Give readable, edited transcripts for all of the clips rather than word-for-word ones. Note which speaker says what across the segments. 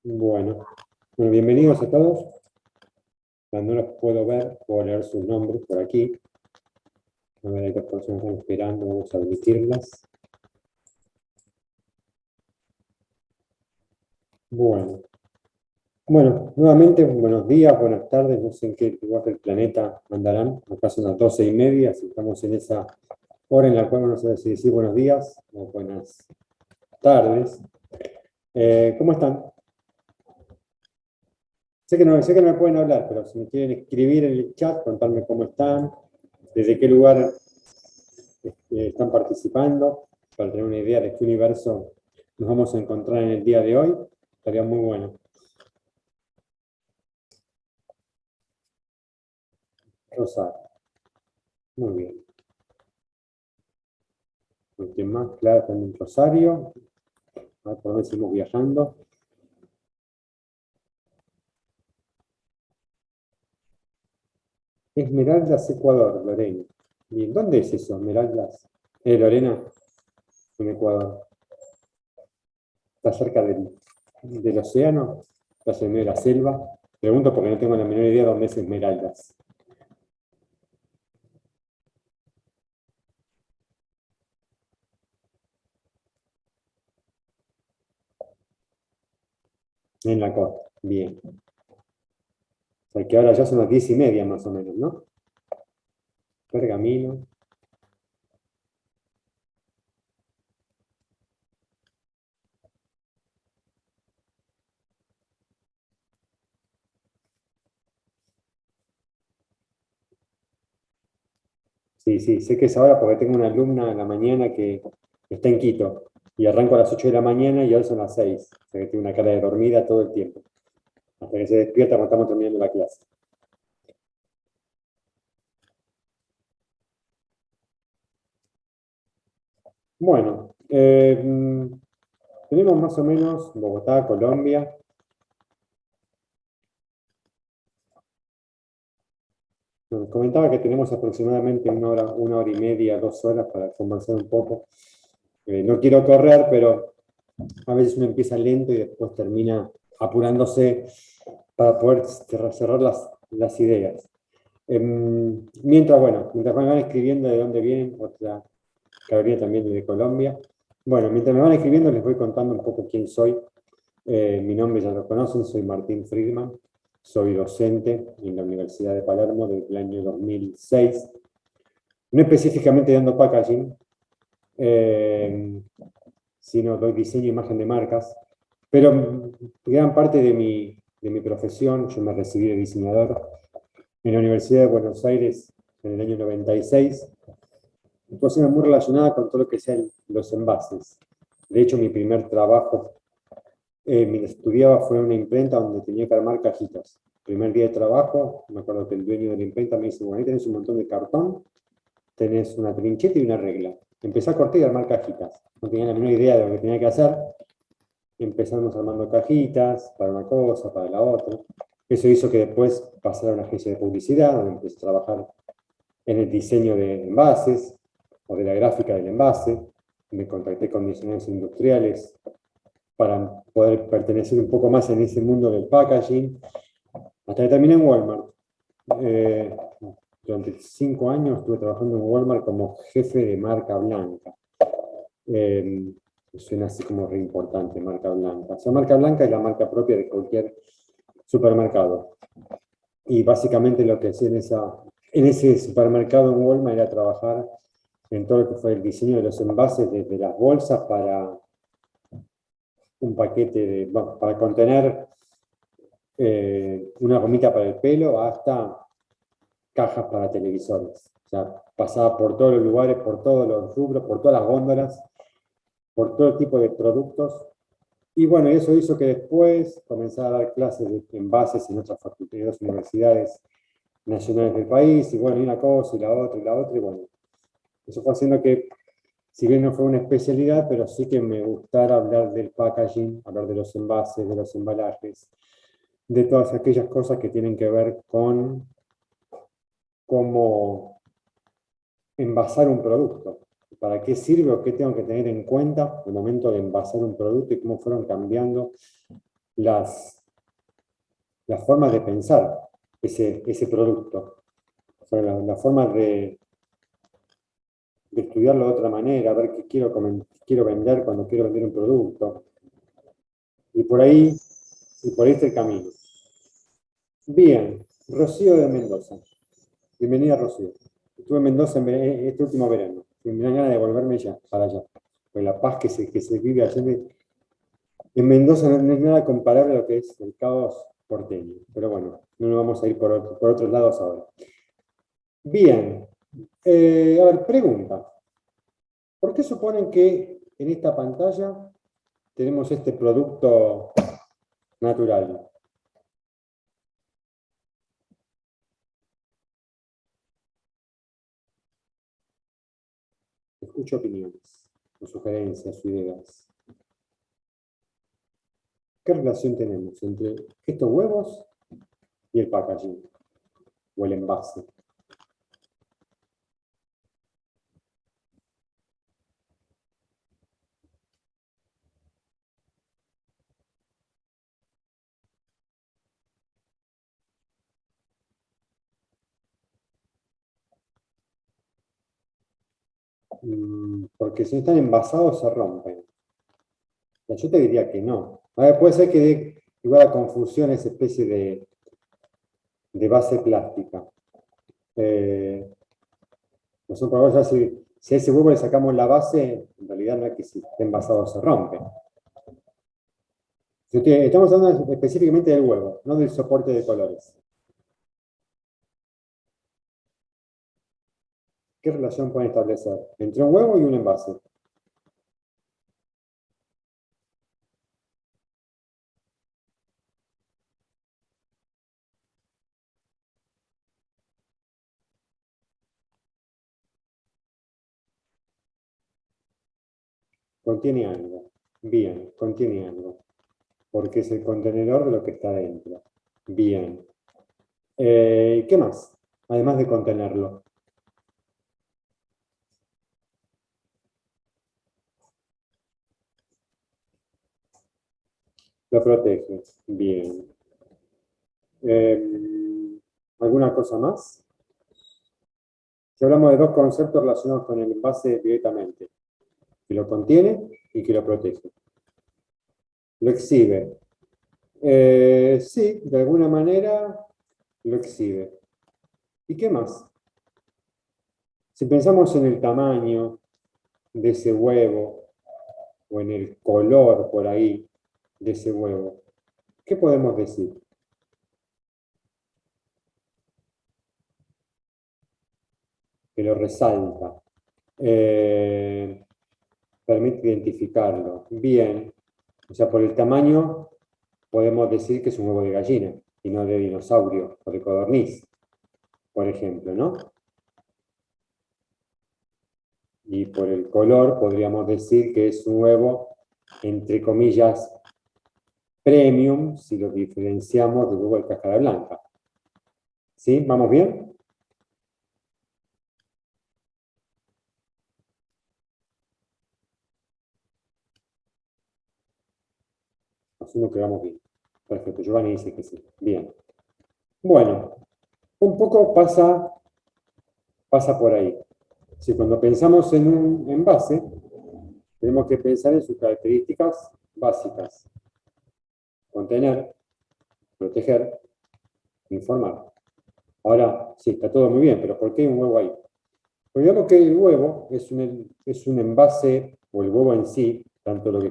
Speaker 1: Bueno, bienvenidos a todos. No los puedo ver, puedo leer sus nombres por aquí. A ver, hay dos personas que están esperando, vamos a admitirlas. Bueno, nuevamente, buenos días, buenas tardes, no sé en qué lugar del planeta andarán. Acá son las 12:30, así estamos en esa hora en la cual no sé si decir buenos días o buenas tardes. ¿Cómo están? Sé que no me pueden hablar, pero si me quieren escribir en el chat, contarme cómo están, desde qué lugar están participando, para tener una idea de qué universo nos vamos a encontrar en el día de hoy, estaría muy bueno. Rosario, muy bien. ¿Quién más? Claro, también Rosario. A ver por dónde seguimos viajando. Esmeraldas, Ecuador, Lorena. Bien, ¿dónde es eso, Esmeraldas? Lorena, en Ecuador. ¿Está cerca del océano? ¿Está en medio de la selva? Pregunto porque no tengo la menor idea de dónde es Esmeraldas. En la costa. Bien. O sea que ahora ya son las 10:30 más o menos, ¿no? Pergamino. Sí, sí, sé que es ahora porque tengo una alumna en la mañana que está en Quito y arranco a las 8 de la mañana y ahora son las 6. O sea que tiene una cara de dormida todo el tiempo, hasta que se despierta cuando estamos terminando la clase. Bueno, tenemos más o menos Bogotá, Colombia. Nos comentaba que tenemos aproximadamente una hora y media, 2 horas para conversar un poco. No quiero correr, pero a veces uno empieza lento y después termina apurándose para poder cerrar las ideas. Mientras me van escribiendo de dónde vienen, otra Carolina también de Colombia. Bueno, mientras me van escribiendo les voy contando un poco quién soy. Mi nombre ya lo conocen, soy Martín Friedman, soy docente en la Universidad de Palermo desde el año 2006, no específicamente dando packaging, eh, sino doy diseño e imagen de marcas, pero gran parte de mi profesión, yo me recibí de diseñador en la Universidad de Buenos Aires en el año 96, situación muy relacionada con todo lo que sean los envases. De hecho, mi primer trabajo, mientras estudiaba, fue en una imprenta donde tenía que armar cajitas. Primer día de trabajo, me acuerdo que el dueño de la imprenta me dice, bueno, ahí tenés un montón de cartón, tenés una trincheta y una regla. Empecé a cortar y a armar cajitas. No tenía la menor idea de lo que tenía que hacer. Empezamos armando cajitas para una cosa, para la otra. Eso hizo que después pasara a una agencia de publicidad, donde empecé a trabajar en el diseño de envases o de la gráfica del envase. Me contacté con diseñadores industriales para poder pertenecer un poco más en ese mundo del packaging, hasta que terminé en Walmart. Eh, Durante 5 años estuve trabajando en Walmart como jefe de marca blanca. Eh, Suena así como re importante, marca blanca. O sea, marca blanca es la marca propia de cualquier supermercado. Y básicamente lo que hacía en ese supermercado en Walmart era trabajar en todo lo que fue el diseño de los envases, desde las bolsas para un paquete bueno, para contener una gomita para el pelo hasta cajas para televisores. O sea, pasaba por todos los lugares, por todos los rubros, por todas las góndolas, por todo tipo de productos. Y bueno, eso hizo que después comenzara a dar clases de envases en otras facultades, en otras universidades nacionales del país, y bueno, y una cosa, y la otra, y la otra, y bueno, eso fue haciendo que, si bien no fue una especialidad, pero sí que me gustara hablar del packaging, hablar de los envases, de los embalajes, de todas aquellas cosas que tienen que ver con cómo envasar un producto. ¿Para qué sirve o qué tengo que tener en cuenta al momento de envasar un producto y cómo fueron cambiando las formas de pensar ese producto. O sea, la forma de estudiarlo de otra manera, ver qué quiero vender cuando quiero vender un producto. Y por ahí está el camino. Bien, Rocío de Mendoza. Bienvenida, Rocío. Estuve en Mendoza este último verano. Y me dan ganas de volverme ya, para allá. Pues la paz que se vive allá en Mendoza no es nada comparable a lo que es el caos porteño. Pero bueno, no nos vamos a ir por otros lados ahora. Bien. A ver, pregunta. ¿Por qué suponen que en esta pantalla tenemos este producto natural? Escucho opiniones, o sugerencias, o ideas. ¿Qué relación tenemos entre estos huevos y el packaging o el envase? Porque si no están envasados se rompen. Yo te diría que no. A ver, puede ser que dé igual a confusión esa especie de base plástica. Nosotros por ahora, si a ese huevo le sacamos la base, en realidad no es que si esté envasado se rompe. Estamos hablando específicamente del huevo, no del soporte de colores. ¿Qué relación pueden establecer entre un huevo y un envase? Contiene algo. Bien, contiene algo. Porque es el contenedor de lo que está dentro. Bien. ¿Qué más? Además de contenerlo. Lo protege. Bien. ¿Alguna cosa más? Si hablamos de dos conceptos relacionados con el envase directamente. Que lo contiene y que lo protege. Lo exhibe. Sí, de alguna manera lo exhibe. ¿Y qué más? Si pensamos en el tamaño de ese huevo o en el color por ahí de ese huevo, ¿qué podemos decir? Que lo resalta, eh, permite identificarlo. Bien, o sea, por el tamaño podemos decir que es un huevo de gallina y no de dinosaurio o de codorniz, por ejemplo, ¿no? Y por el color podríamos decir que es un huevo, entre comillas, premium, si lo diferenciamos del huevo de cáscara blanca. ¿Sí? ¿Vamos bien? Asumo que vamos bien. Perfecto, Giovanni dice que sí. Bien. Bueno, un poco pasa por ahí. Si cuando pensamos en un envase, tenemos que pensar en sus características básicas. Contener, proteger, informar. Ahora, sí, está todo muy bien, pero ¿por qué hay un huevo ahí? Pues digamos que el huevo es un envase, o el huevo en sí, tanto lo que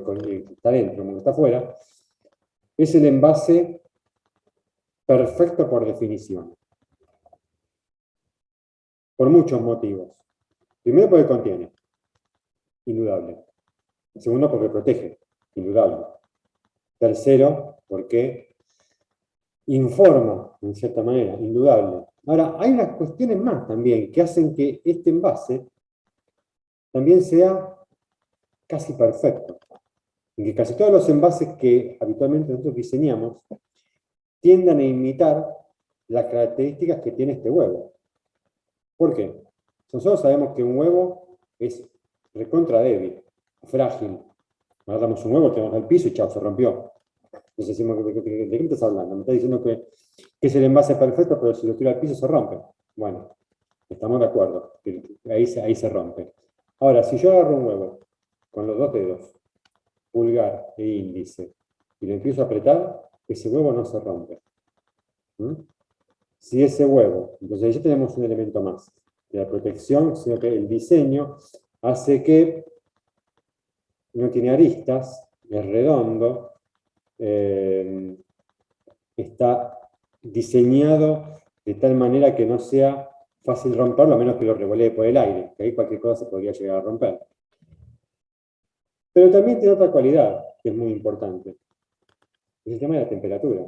Speaker 1: está dentro como lo que está afuera, es el envase perfecto por definición, por muchos motivos. Primero porque contiene, indudable. Segundo porque protege, indudable. Tercero porque informa, en cierta manera, indudable. Ahora, hay unas cuestiones más también que hacen que este envase también sea casi perfecto. En que casi todos los envases que habitualmente nosotros diseñamos tiendan a imitar las características que tiene este huevo. ¿Por qué? Nosotros sabemos que un huevo es recontra débil, frágil. Agarramos un huevo, tiramos al piso y chao, se rompió. Entonces decimos, ¿de qué me estás hablando? Me estás diciendo que es el envase perfecto, pero si lo tiro al piso se rompe. Bueno, estamos de acuerdo, ahí se rompe. Ahora, si yo agarro un huevo con los dos dedos, pulgar e índice, y lo empiezo a apretar, ese huevo no se rompe. ¿Mm? Si ese huevo, entonces ya tenemos un elemento más de la protección, sino que el diseño hace que no tiene aristas, es redondo, está diseñado de tal manera que no sea fácil romperlo, a menos que lo revolee por el aire, que ahí cualquier cosa se podría llegar a romper. Pero también tiene otra cualidad que es muy importante, es el tema de la temperatura.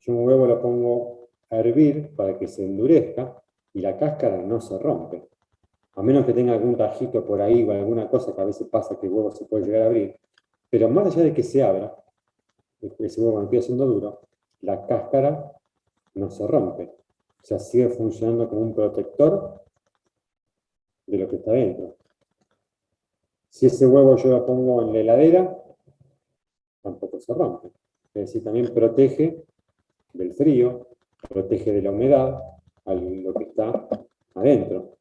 Speaker 1: Yo un huevo lo pongo a hervir para que se endurezca y la cáscara no se rompe. A menos que tenga algún tajito por ahí o alguna cosa que a veces pasa que el huevo se puede llegar a abrir. Pero más allá de que se abra, ese huevo empieza siendo duro, la cáscara no se rompe. O sea, sigue funcionando como un protector de lo que está dentro. Si ese huevo yo lo pongo en la heladera, tampoco se rompe. Es decir, también protege del frío, protege de la humedad a lo que está adentro.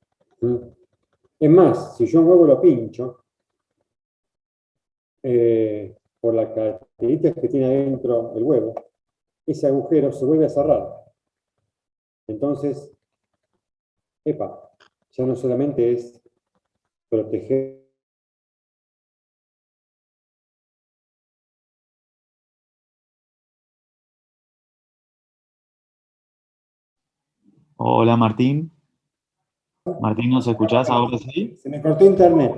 Speaker 1: Es más, si yo un huevo lo pincho, por las características que tiene adentro el huevo, ese agujero se vuelve a cerrar. Entonces, epa, ya no solamente es proteger.
Speaker 2: Hola Martín. Martín, ¿nos escuchás ahora sí?
Speaker 1: Se me cortó internet.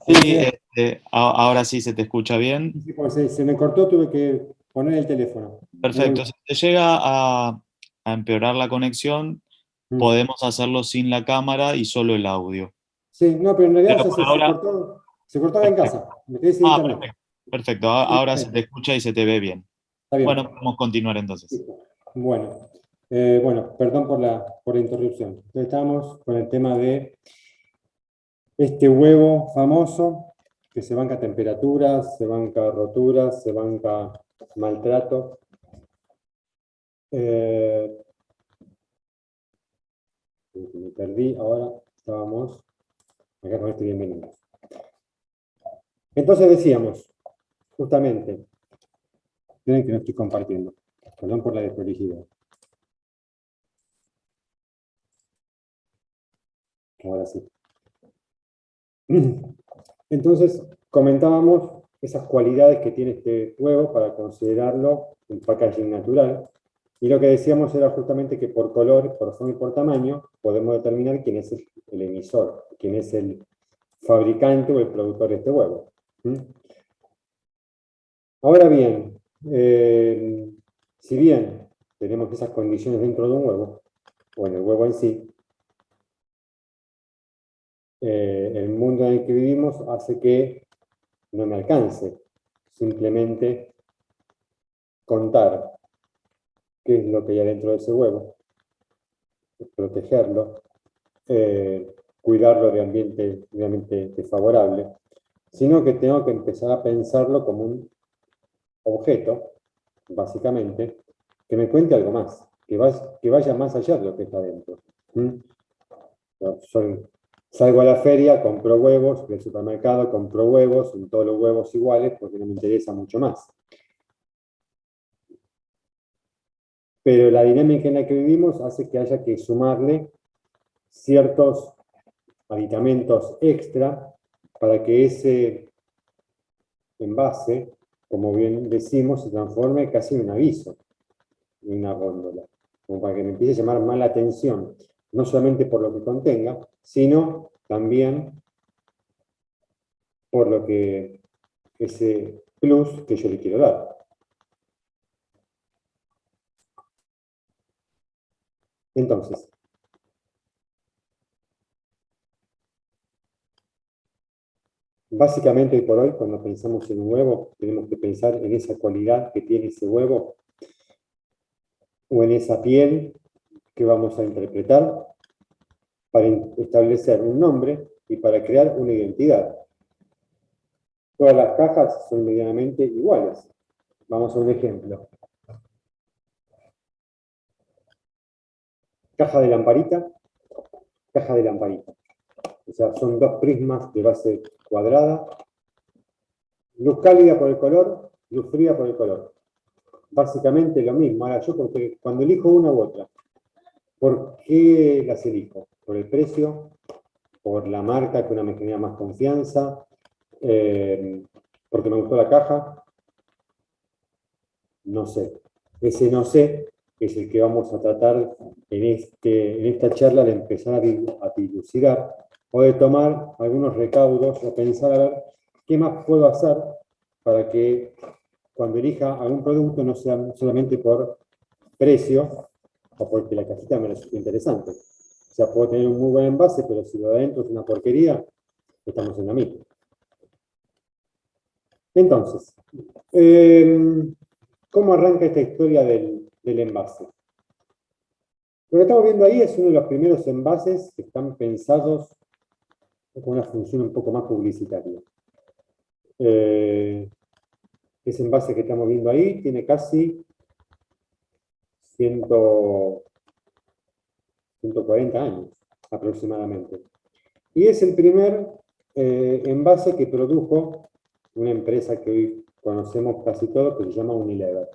Speaker 2: Sí,
Speaker 1: Ahí me
Speaker 2: ahora sí se te escucha bien.
Speaker 1: pues, se me cortó, tuve que poner el teléfono.
Speaker 2: Perfecto. Si te llega a empeorar la conexión,
Speaker 1: Mm.
Speaker 2: podemos hacerlo sin la cámara y solo el audio.
Speaker 1: Sí, no, pero en realidad
Speaker 2: Pero por ahora,
Speaker 1: se cortó acá en
Speaker 2: perfecto.
Speaker 1: casa. Me quedé sin internet.
Speaker 2: Perfecto. Perfecto.
Speaker 1: Sí,
Speaker 2: Ahora
Speaker 1: está
Speaker 2: se te escucha y se te ve bien.
Speaker 1: bien.
Speaker 2: Bueno, podemos continuar entonces.
Speaker 1: Bueno, bueno, perdón por la interrupción. Entonces estamos con el tema de este huevo famoso que se banca temperaturas, se banca roturas, se banca maltrato. Eh, Me perdí, ahora estábamos acá con este bienvenido. Entonces decíamos, justamente, miren que no estoy compartiendo, perdón por la desprolijidad. Ahora sí. Entonces, comentábamos esas cualidades que tiene este huevo para considerarlo un packaging natural. Y lo que decíamos era justamente que por color, por forma y por tamaño, podemos determinar quién es el emisor, quién es el fabricante o el productor de este huevo. Ahora bien, si bien tenemos esas condiciones dentro de un huevo, o en el huevo en sí, el mundo en el que vivimos hace que no me alcance simplemente contar qué es lo que hay adentro de ese huevo, protegerlo, cuidarlo de ambiente desfavorable, sino que tengo que empezar a pensarlo como un objeto, básicamente, que me cuente algo más, que vaya más allá de lo que está adentro. Salgo a la feria, compro huevos, del supermercado compro huevos, son todos los huevos iguales porque no me interesa mucho más. Pero la dinámica en la que vivimos hace que haya que sumarle ciertos aditamentos extra para que ese envase, como bien decimos, se transforme casi en un aviso, en una góndola, como para que me empiece a llamar más la atención, no solamente por lo que contenga, sino también por lo que ese plus que yo le quiero dar. Entonces, básicamente hoy por hoy, cuando pensamos en un huevo, tenemos que pensar en esa cualidad que tiene ese huevo o en esa piel que vamos a interpretar para establecer un nombre y para crear una identidad. Todas las cajas son medianamente iguales. Vamos a un ejemplo. Caja de lamparita, caja de lamparita. O sea, son dos prismas de base cuadrada. Luz cálida por el color, luz fría por el color. Básicamente lo mismo. Ahora yo, porque cuando elijo una u otra, ¿por qué las elijo? ¿Por el precio? ¿Por la marca, que una me genera más confianza? ¿Porque me gustó la caja? No sé. Ese no sé es el que vamos a tratar en esta charla de empezar a dilucidar o de tomar algunos recaudos o pensar a ver qué más puedo hacer para que cuando elija algún producto no sea solamente por precio o porque la cajita me resulta interesante. O sea, puedo tener un muy buen envase, pero si lo de adentro es una porquería, estamos en la misma. Entonces, ¿cómo arranca esta historia del envase? Lo que estamos viendo ahí es uno de los primeros envases que están pensados con una función un poco más publicitaria. Ese envase que estamos viendo ahí tiene casi 140 años aproximadamente. Y es el primer envase que produjo una empresa que hoy conocemos casi todos, que se llama Unilever.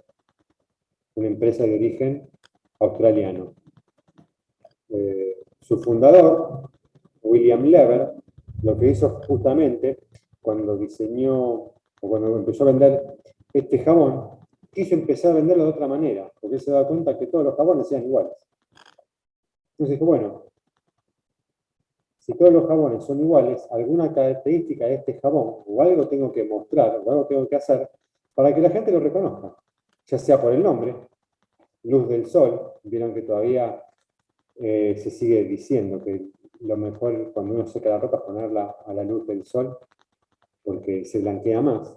Speaker 1: Una empresa de origen australiano. Su fundador, William Lever, lo que hizo justamente cuando diseñó o cuando empezó a vender este jabón, quiso empezar a venderlo de otra manera, porque se da cuenta que todos los jabones eran iguales. Entonces dijo, bueno, si todos los jabones son iguales, alguna característica de este jabón o algo tengo que mostrar o algo tengo que hacer para que la gente lo reconozca, ya sea por el nombre, luz del sol, vieron que todavía se sigue diciendo que lo mejor cuando uno seca la ropa es ponerla a la luz del sol porque se blanquea más.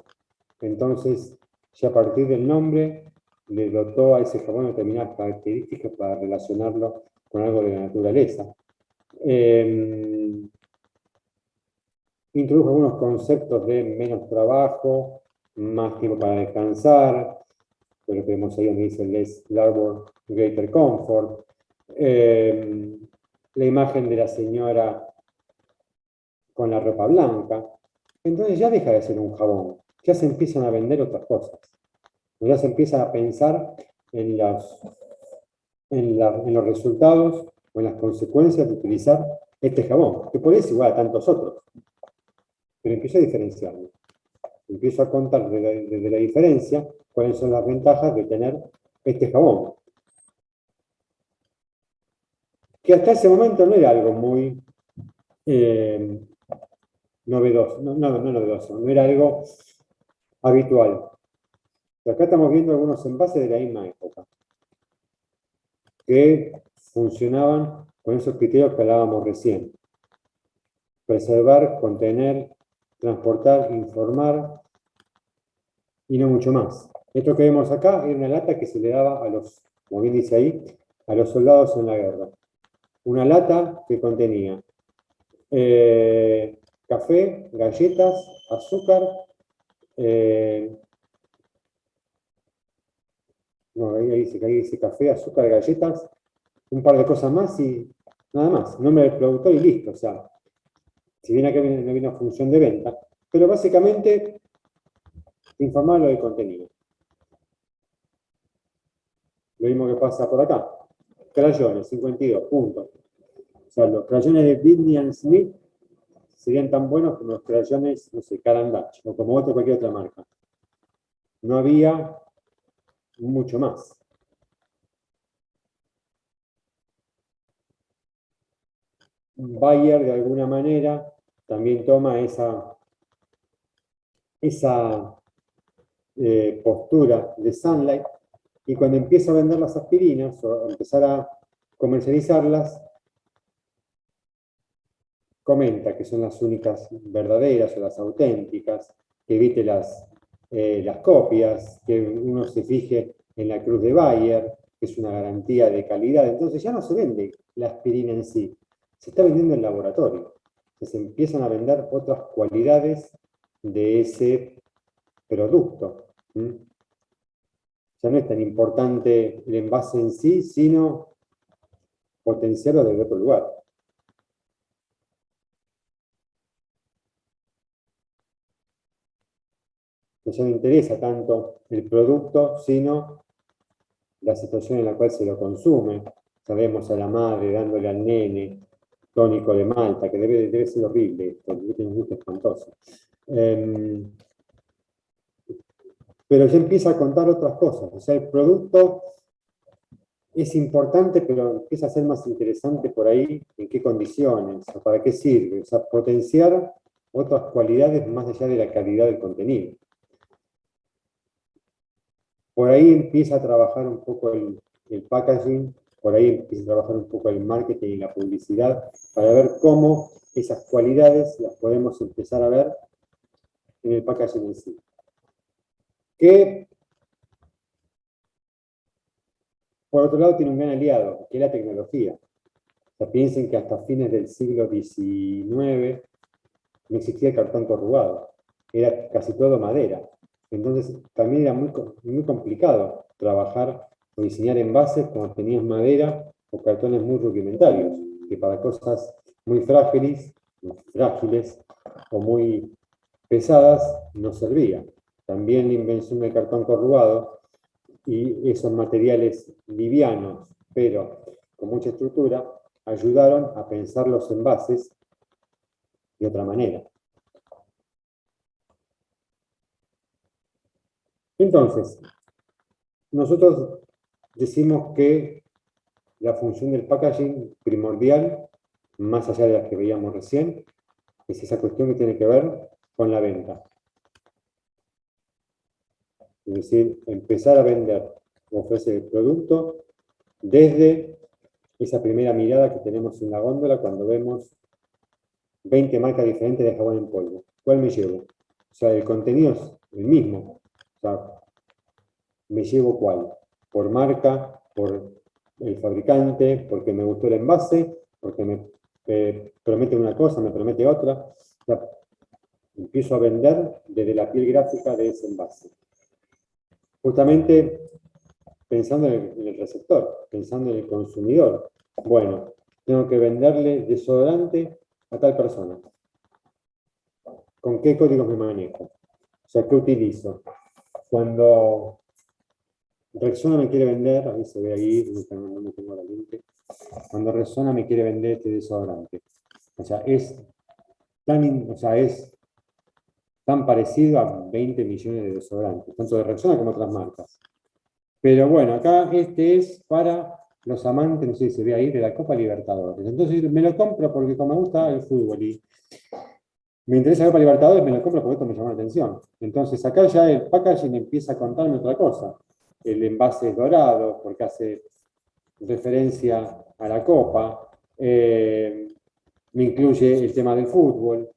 Speaker 1: Entonces, ya a partir del nombre, le dotó a ese jabón determinadas características para relacionarlo con algo de la naturaleza. Introdujo algunos conceptos de menos trabajo, más tiempo para descansar, lo que vemos ahí donde dice less labor, greater comfort. La imagen de la señora con la ropa blanca. Entonces ya deja de ser un jabón, ya se empiezan a vender otras cosas. Ya se empieza a pensar en los resultados o en las consecuencias de utilizar este jabón, que por eso es igual a tantos otros. Pero empiezo a diferenciarlo. Empiezo a contar desde la diferencia cuáles son las ventajas de tener este jabón. Que hasta ese momento no era algo muy novedoso, no novedoso, no era algo habitual. Pero acá estamos viendo algunos envases de la misma época, que funcionaban con esos criterios que hablábamos recién. Preservar, contener, transportar, informar, y no mucho más. Esto que vemos acá era una lata que se le daba a los, como bien dice ahí, a los soldados en la guerra. Una lata que contenía café, galletas, azúcar, no, ahí dice café, azúcar, galletas, un par de cosas más y nada más. Nombre del productor y listo. O sea, si bien acá no viene una función de venta, pero básicamente informar lo del contenido. Lo mismo que pasa por acá. Crayones, 52, puntos. O sea, los crayones de Whitney & Smith serían tan buenos como los crayones, no sé, Caran d'Ache, o como cualquier otra marca. No había mucho más. Bayer, de alguna manera, también toma esa postura de Sunlight, y cuando empieza a vender las aspirinas, o a empezar a comercializarlas, comenta que son las únicas verdaderas o las auténticas, que evite las copias, que uno se fije en la cruz de Bayer, que es una garantía de calidad. Entonces ya no se vende la aspirina en sí, se está vendiendo en laboratorio. Se empiezan a vender otras cualidades de ese producto. ya no es tan importante el envase en sí, sino potenciarlo desde otro lugar. Ya no interesa tanto el producto, sino la situación en la cual se lo consume. Sabemos a la madre dándole al nene tónico de malta, que debe ser horrible, porque tiene un gusto espantoso. Pero ya empieza a contar otras cosas. O sea, el producto es importante, pero empieza a ser más interesante por ahí en qué condiciones, o para qué sirve. O sea, potenciar otras cualidades más allá de la calidad del contenido. Por ahí empieza a trabajar un poco el packaging, por ahí empieza a trabajar un poco el marketing y la publicidad, para ver cómo esas cualidades las podemos empezar a ver en el packaging en sí. Que, por otro lado, tiene un gran aliado, que es la tecnología. O sea, piensen que hasta fines del siglo XIX no existía el cartón corrugado, era casi todo madera. Entonces también era muy complicado trabajar o diseñar envases cuando tenías madera o cartones muy rudimentarios, que para cosas muy frágiles o muy pesadas no servía. También la invención del cartón corrugado y esos materiales livianos, pero con mucha estructura, ayudaron a pensar los envases de otra manera. Entonces, nosotros decimos que la función del packaging primordial, más allá de las que veíamos recién, es esa cuestión que tiene que ver con la venta. Es decir, empezar a vender o ofrecer el producto desde esa primera mirada que tenemos en la góndola cuando vemos 20 marcas diferentes de jabón en polvo. ¿Cuál me llevo? O sea, el contenido es el mismo. O sea, me llevo cuál. Por marca, por el fabricante, porque me gustó el envase, porque me promete una cosa, me promete otra. O sea, empiezo a vender desde la piel gráfica de ese envase. Justamente pensando en el receptor, pensando en el consumidor. Bueno, tengo que venderle desodorante a tal persona. ¿Con qué códigos me manejo? O sea, ¿qué utilizo? Cuando Rexona me quiere vender, ahí se ve ahí, no me tengo la lente. Cuando Rexona me quiere vender este desodorante. O sea, es tan parecido a 20 millones de desodorantes, tanto de Rexona como otras marcas. Pero bueno, acá este es para los amantes, no sé si se ve ahí, de la Copa Libertadores. Entonces me lo compro porque como me gusta el fútbol y me interesa la Copa Libertadores, me lo compro porque esto me llamó la atención. Entonces acá ya el packaging empieza a contarme otra cosa. El envase es dorado porque hace referencia a la Copa. Me incluye el tema del fútbol.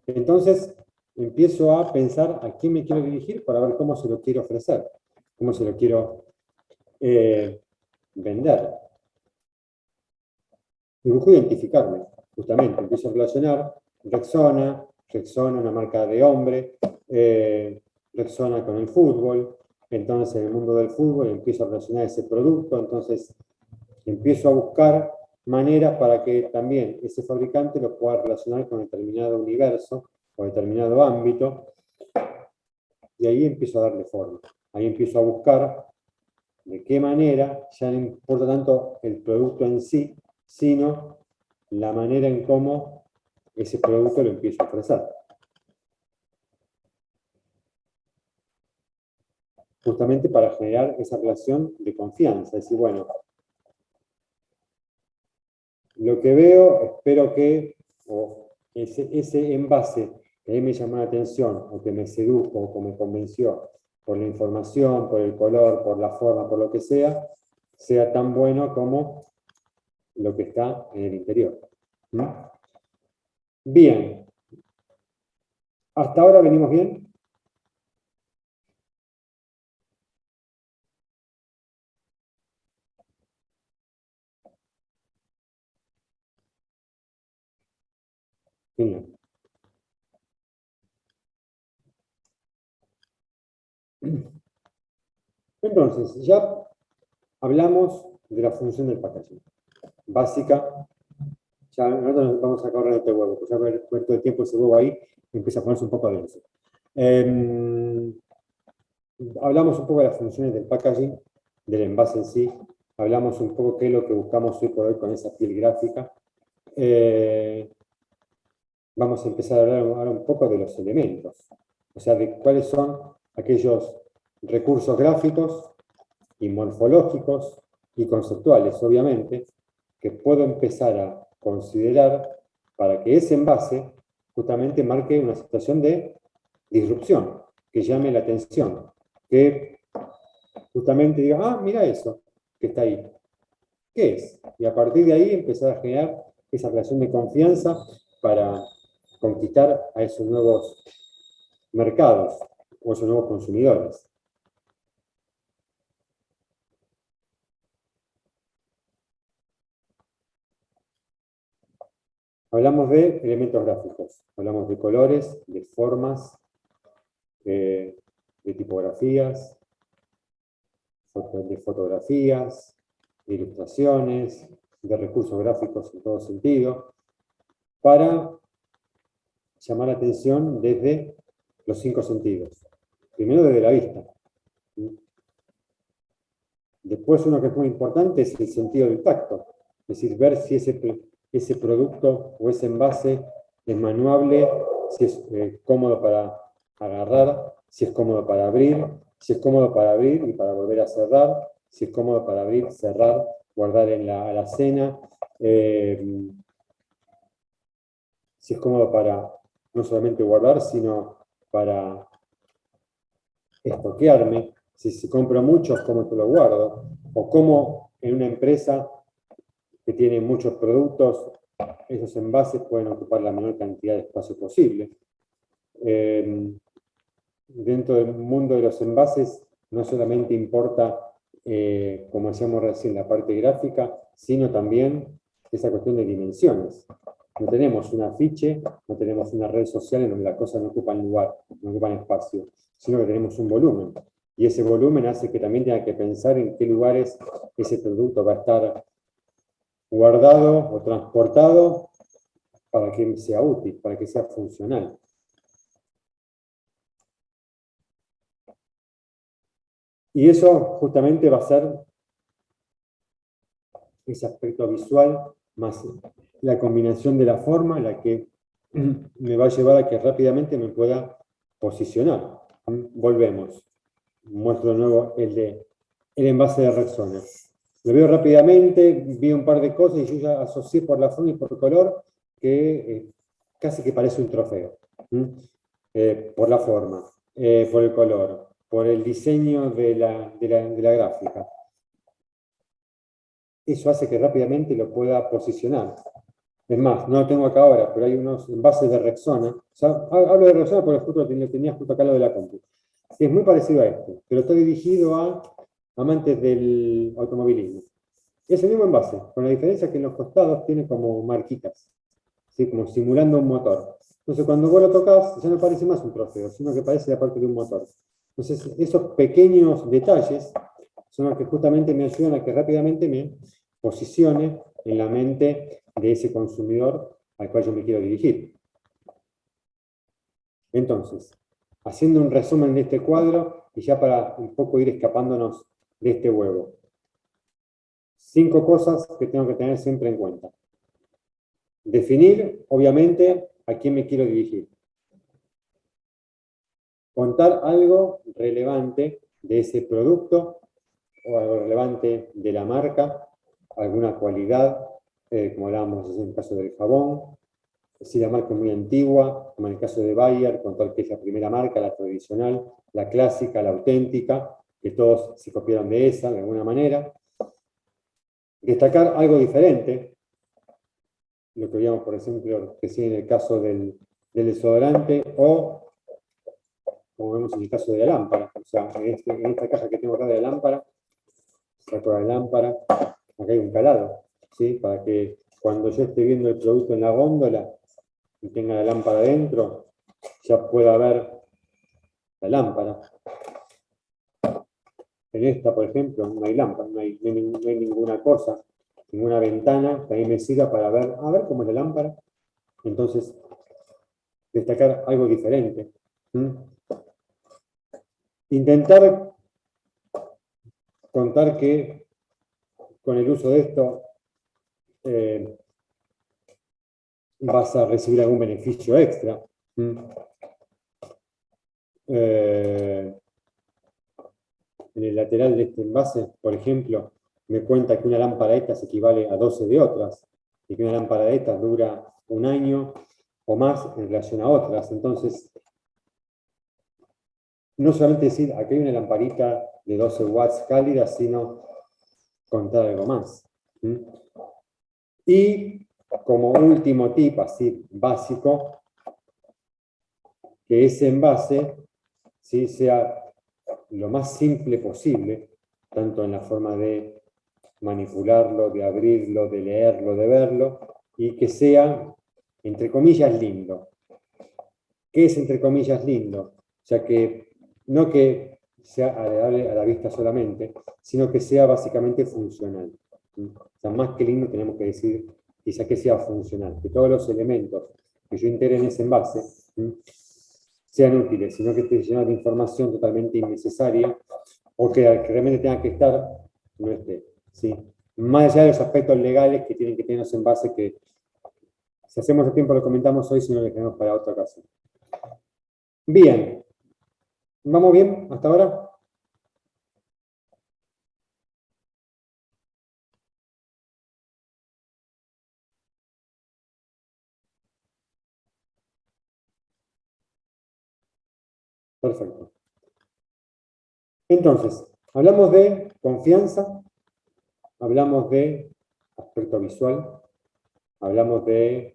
Speaker 1: Entonces empiezo a pensar a quién me quiero dirigir para ver cómo se lo quiero ofrecer, cómo se lo quiero vender. Y busco identificarme, justamente. Empiezo a relacionar Rexona, una marca de hombre, Rexona con el fútbol. Entonces, en el mundo del fútbol empiezo a relacionar ese producto. Entonces, empiezo a buscar maneras para que también ese fabricante lo pueda relacionar con determinado universo o determinado ámbito. Y ahí empiezo a darle forma. Ahí empiezo a buscar de qué manera, ya no importa tanto el producto en sí, sino la manera en cómo ese producto lo empiezo a ofrecer. Justamente para generar esa relación de confianza. Es decir, bueno, lo que veo, espero que ese envase que a mí me llamó la atención, o que me sedujo, o que me convenció, por la información, por el color, por la forma, por lo que sea tan bueno como lo que está en el interior. ¿Mm? Bien, hasta ahora venimos bien. Genial. Entonces, ya hablamos de la función del packaging. Básica, ya nosotros nos vamos a correr este huevo, pues ya ver todo el tiempo ese huevo ahí empieza a ponerse un poco denso. Hablamos un poco de las funciones del packaging, del envase en sí, hablamos un poco qué es lo que buscamos hoy por hoy con esa piel gráfica. Vamos a empezar a hablar ahora un poco de los elementos, o sea, de cuáles son aquellos recursos gráficos y morfológicos y conceptuales, obviamente, que puedo empezar a considerar para que ese envase justamente marque una situación de disrupción, que llame la atención, que justamente diga, ah, mira eso que está ahí, ¿qué es? Y a partir de ahí empezar a generar esa relación de confianza para conquistar a esos nuevos mercados o esos nuevos consumidores. Hablamos de elementos gráficos, hablamos de colores, de formas, de tipografías, de fotografías, de ilustraciones, de recursos gráficos en todo sentido, para llamar la atención desde los 5 sentidos. Primero desde la vista. Después uno que es muy importante es el sentido del tacto, es decir, ver si ese producto o ese envase es manuable, si es cómodo para agarrar, si es cómodo para abrir, si es cómodo para abrir y para volver a cerrar, si es cómodo para abrir, cerrar, guardar en la alacena, si es cómodo para no solamente guardar, sino para estoquearme, si compro muchos, ¿cómo te lo guardo? O cómo en una empresa que tiene muchos productos, esos envases pueden ocupar la menor cantidad de espacio posible. Dentro del mundo de los envases no solamente importa, como decíamos recién, la parte gráfica, sino también esa cuestión de dimensiones. No tenemos un afiche, no tenemos una red social en donde las cosas no ocupan lugar, no ocupan espacio, sino que tenemos un volumen. Y ese volumen hace que también tenga que pensar en qué lugares ese producto va a estar guardado o transportado para que sea útil, para que sea funcional. Y eso justamente va a ser ese aspecto visual más la combinación de la forma, la que me va a llevar a que rápidamente me pueda posicionar. Volvemos. Muestro de nuevo el envase de Rexona. Lo veo rápidamente, vi un par de cosas y yo ya asocié por la forma y por color que casi que parece un trofeo. Por la forma, por el color, por el diseño de la gráfica. Eso hace que rápidamente lo pueda posicionar. Es más, no lo tengo acá ahora, pero hay unos envases de Rexona. O sea, hablo de Rexona porque justo lo tenía justo acá lo de la compu. Es muy parecido a este, pero está dirigido a amantes del automovilismo. Es el mismo envase, con la diferencia que en los costados tiene como marquitas, ¿sí? Como simulando un motor. Entonces, cuando vos lo tocas, ya no parece más un trofeo, sino que parece la parte de un motor. Entonces, esos pequeños detalles son los que justamente me ayudan a que rápidamente me posicione en la mente de ese consumidor al cual yo me quiero dirigir. Entonces, haciendo un resumen de este cuadro, y ya para un poco ir escapándonos de este huevo. 5 cosas que tengo que tener siempre en cuenta. Definir, obviamente, a quién me quiero dirigir. Contar algo relevante de ese producto o algo relevante de la marca, alguna cualidad, como hablábamos en el caso del jabón. Si la marca es muy antigua, como en el caso de Bayer, contar que es la primera marca, la tradicional, la clásica, la auténtica, que todos se copiaron de esa de alguna manera. Destacar algo diferente, lo que veíamos, por ejemplo, recién en el caso del desodorante, o como vemos en el caso de la lámpara. O sea, en esta caja que tengo acá de la lámpara, saco la lámpara, acá hay un calado, ¿sí? Para que cuando yo esté viendo el producto en la góndola y tenga la lámpara dentro, ya pueda ver la lámpara. En esta, por ejemplo, no hay lámpara, no hay ninguna cosa, ninguna ventana que a mí me sirva para ver, a ver cómo es la lámpara. Entonces, destacar algo diferente. Intentar contar que con el uso de esto vas a recibir algún beneficio extra. En el lateral de este envase, por ejemplo, me cuenta que una lámpara de estas equivale a 12 de otras, y que una lámpara de estas dura 1 año o más en relación a otras. Entonces, no solamente decir, aquí hay una lamparita de 12 watts cálida, sino contar algo más. Y como último tip, así básico, que ese envase ¿sí? sea lo más simple posible, tanto en la forma de manipularlo, de abrirlo, de leerlo, de verlo, y que sea, entre comillas, lindo. ¿Qué es, entre comillas, lindo? O sea, que no que sea agradable a la vista solamente, sino que sea básicamente funcional. O sea, más que lindo tenemos que decir quizá que sea funcional, que todos los elementos que yo integre en ese envase sean útiles, sino que esté lleno de información totalmente innecesaria o que realmente tenga que estar, no esté. ¿Sí? Más allá de los aspectos legales que tienen que tener los envases que, si hacemos el tiempo, lo comentamos hoy, si no lo dejamos para otra ocasión. Bien. ¿Vamos bien hasta ahora? Perfecto. Entonces, hablamos de confianza, hablamos de aspecto visual, hablamos de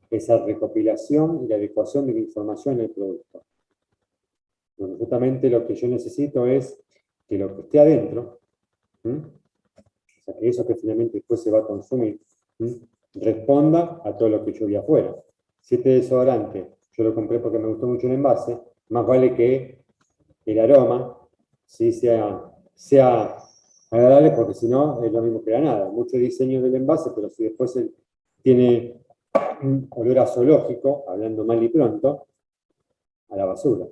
Speaker 1: esa recopilación y la adecuación de la información en el producto. Bueno, justamente lo que yo necesito es que lo que esté adentro, o sea, que eso que finalmente después se va a consumir, responda a todo lo que yo vi afuera. Si este desodorante yo lo compré porque me gustó mucho el envase, más vale que el aroma ¿sí? sea agradable, porque si no es lo mismo que la nada. Mucho diseño del envase, pero si después tiene un olor a zoológico, hablando mal y pronto, a la basura.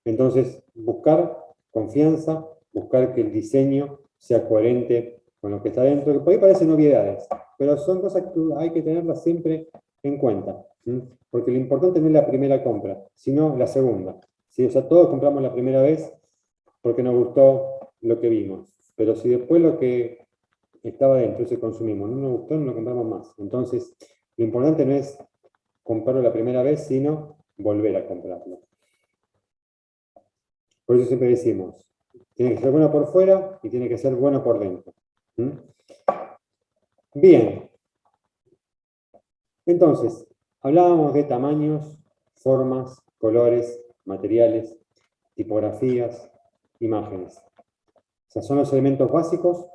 Speaker 1: Entonces, buscar confianza, buscar que el diseño sea coherente con lo que está dentro, que por ahí parecen obviedades, pero son cosas que hay que tenerlas siempre en cuenta, porque lo importante no es la primera compra, sino la segunda. ¿Sí? O sea, todos compramos la primera vez porque nos gustó lo que vimos, pero si después lo que estaba dentro, ese consumimos, no nos gustó, no lo compramos más. Entonces, lo importante no es comprarlo la primera vez, sino volver a comprarlo. Por eso siempre decimos, tiene que ser bueno por fuera y tiene que ser bueno por dentro. Bien. Entonces, hablábamos de tamaños, formas, colores, materiales, tipografías, imágenes. O sea, son los elementos básicos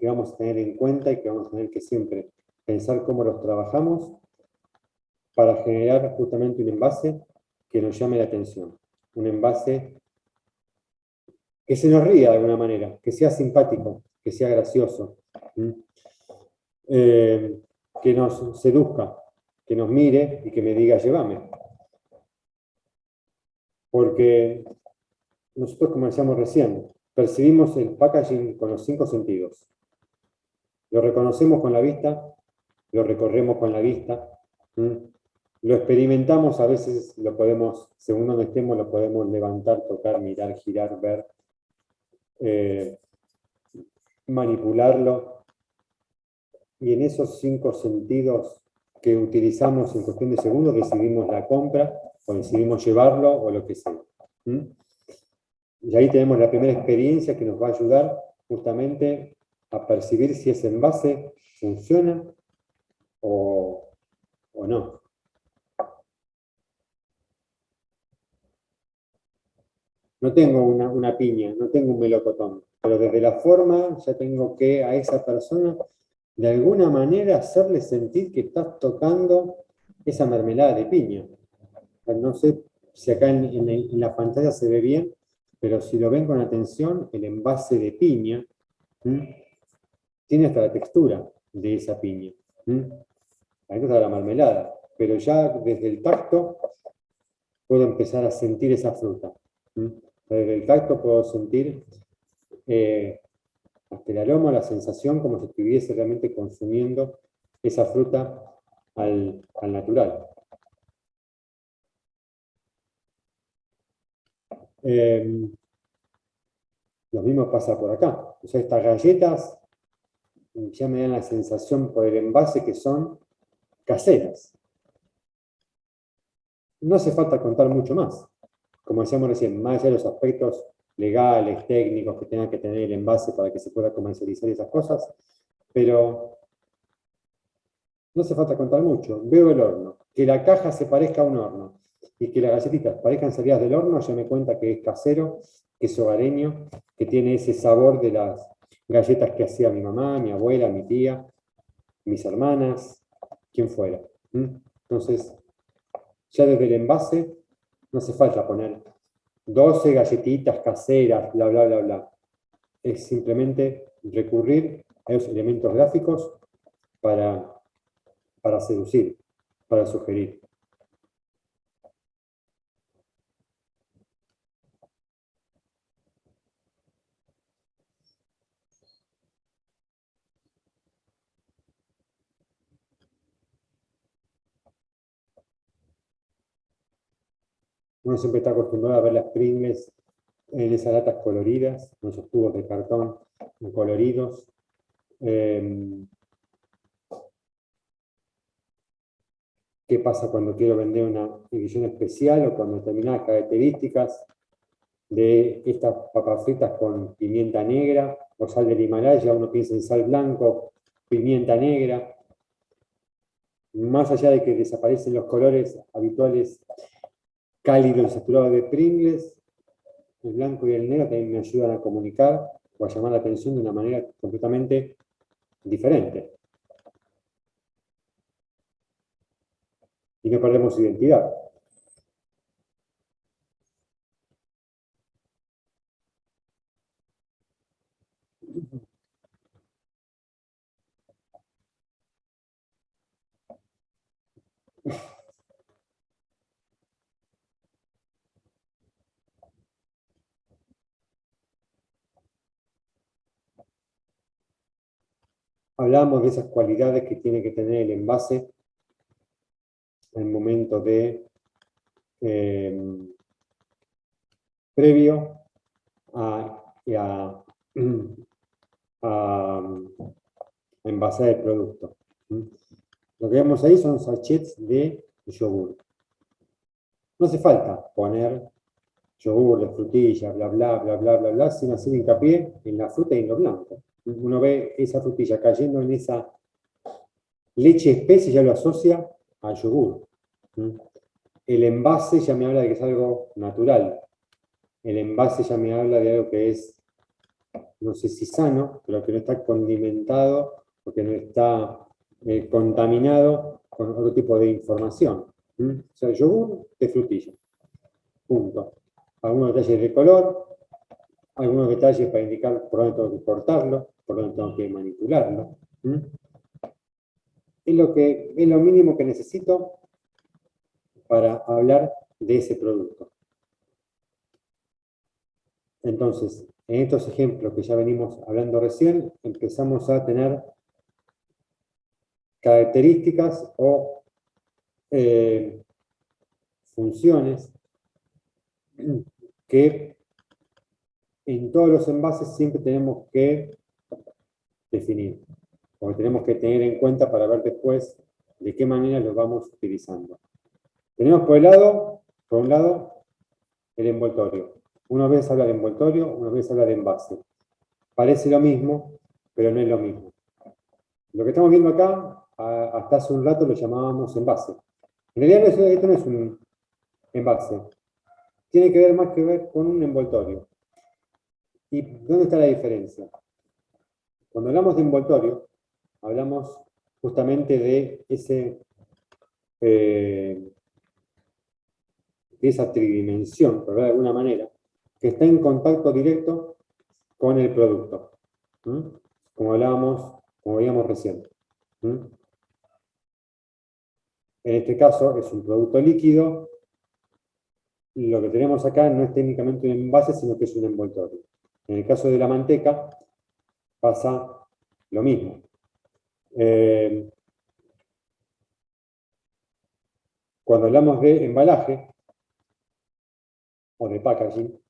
Speaker 1: que vamos a tener en cuenta y que vamos a tener que siempre pensar cómo los trabajamos para generar justamente un envase que nos llame la atención. Un envase que se nos ría de alguna manera, que sea simpático, que sea gracioso, que nos seduzca, que nos mire y que me diga, llévame. Porque nosotros, como decíamos recién, percibimos el packaging con los 5 sentidos. Lo reconocemos con la vista, lo recorremos con la vista, lo experimentamos, a veces lo podemos, según donde estemos, lo podemos levantar, tocar, mirar, girar, ver, manipularlo. Y en esos 5 sentidos que utilizamos en cuestión de segundos, decidimos la compra, o decidimos llevarlo, o lo que sea. Y ahí tenemos la primera experiencia que nos va a ayudar justamente a percibir si ese envase funciona o no. No tengo una piña, no tengo un melocotón, pero desde la forma ya tengo que a esa persona de alguna manera hacerle sentir que estás tocando esa mermelada de piña. No sé si acá en la pantalla se ve bien, pero si lo ven con atención, el envase de piña tiene hasta la textura de esa piña. Ahí está la mermelada, pero ya desde el tacto puedo empezar a sentir esa fruta. Desde el tacto puedo sentir hasta el aroma, la sensación, como si estuviese realmente consumiendo esa fruta al natural. Lo mismo pasa por acá. O sea, estas galletas ya me dan la sensación por el envase que son caseras. No hace falta contar mucho más. Como decíamos recién, más allá de los aspectos legales, técnicos que tenga que tener el envase para que se pueda comercializar esas cosas, pero no hace falta contar mucho. Veo el horno, que la caja se parezca a un horno y que las galletitas parezcan salidas del horno, ya me cuenta que es casero, que es hogareño, que tiene ese sabor de las galletas que hacía mi mamá, mi abuela, mi tía, mis hermanas, quien fuera. Entonces, ya desde el envase no hace falta poner 12 galletitas caseras, bla, bla, bla, bla. Es simplemente recurrir a esos elementos gráficos para seducir, para sugerir. Uno siempre está acostumbrado a ver las Pringles en esas latas coloridas, en esos tubos de cartón coloridos. ¿Qué pasa cuando quiero vender una edición especial o con determinadas características de estas papas fritas con pimienta negra o sal del Himalaya? Uno piensa en sal blanco, pimienta negra. Más allá de que desaparecen los colores habituales cálidos y saturados de Pringles, el blanco y el negro también me ayudan a comunicar o a llamar la atención de una manera completamente diferente. Y no perdemos identidad. Hablamos de esas cualidades que tiene que tener el envase al momento de previo a envasar el producto. Lo que vemos ahí son sachets de yogur. No hace falta poner yogur de frutilla, bla, bla, bla, bla, bla, bla, sin hacer hincapié en la fruta y en lo blanco. Uno ve esa frutilla cayendo en esa leche espesa y ya lo asocia al yogur. El envase ya me habla de que es algo natural. El envase ya me habla de algo que es, no sé si sano, pero que no está condimentado o que no está contaminado con otro tipo de información. O sea, yogur de frutilla. Punto. Algunos detalles de color, algunos detalles para indicar por dónde tengo que cortarlo, por dónde tengo que manipularlo. Es lo mínimo que necesito para hablar de ese producto. Entonces, en estos ejemplos que ya venimos hablando recién, empezamos a tener características o funciones que en todos los envases siempre tenemos que definir, o que tenemos que tener en cuenta para ver después de qué manera los vamos utilizando. Tenemos por un lado, el envoltorio. Una vez habla de envoltorio, una vez habla de envase. Parece lo mismo, pero no es lo mismo. Lo que estamos viendo acá, hasta hace un rato lo llamábamos envase. En realidad esto no es un envase. Tiene que ver más que ver con un envoltorio. ¿Y dónde está la diferencia? Cuando hablamos de envoltorio, hablamos justamente de esa tridimensión, por ver de alguna manera, que está en contacto directo con el producto. Como veíamos recién. En este caso es un producto líquido. Lo que tenemos acá no es técnicamente un envase, sino que es un envoltorio. En el caso de la manteca pasa lo mismo. Cuando hablamos de embalaje o de packaging,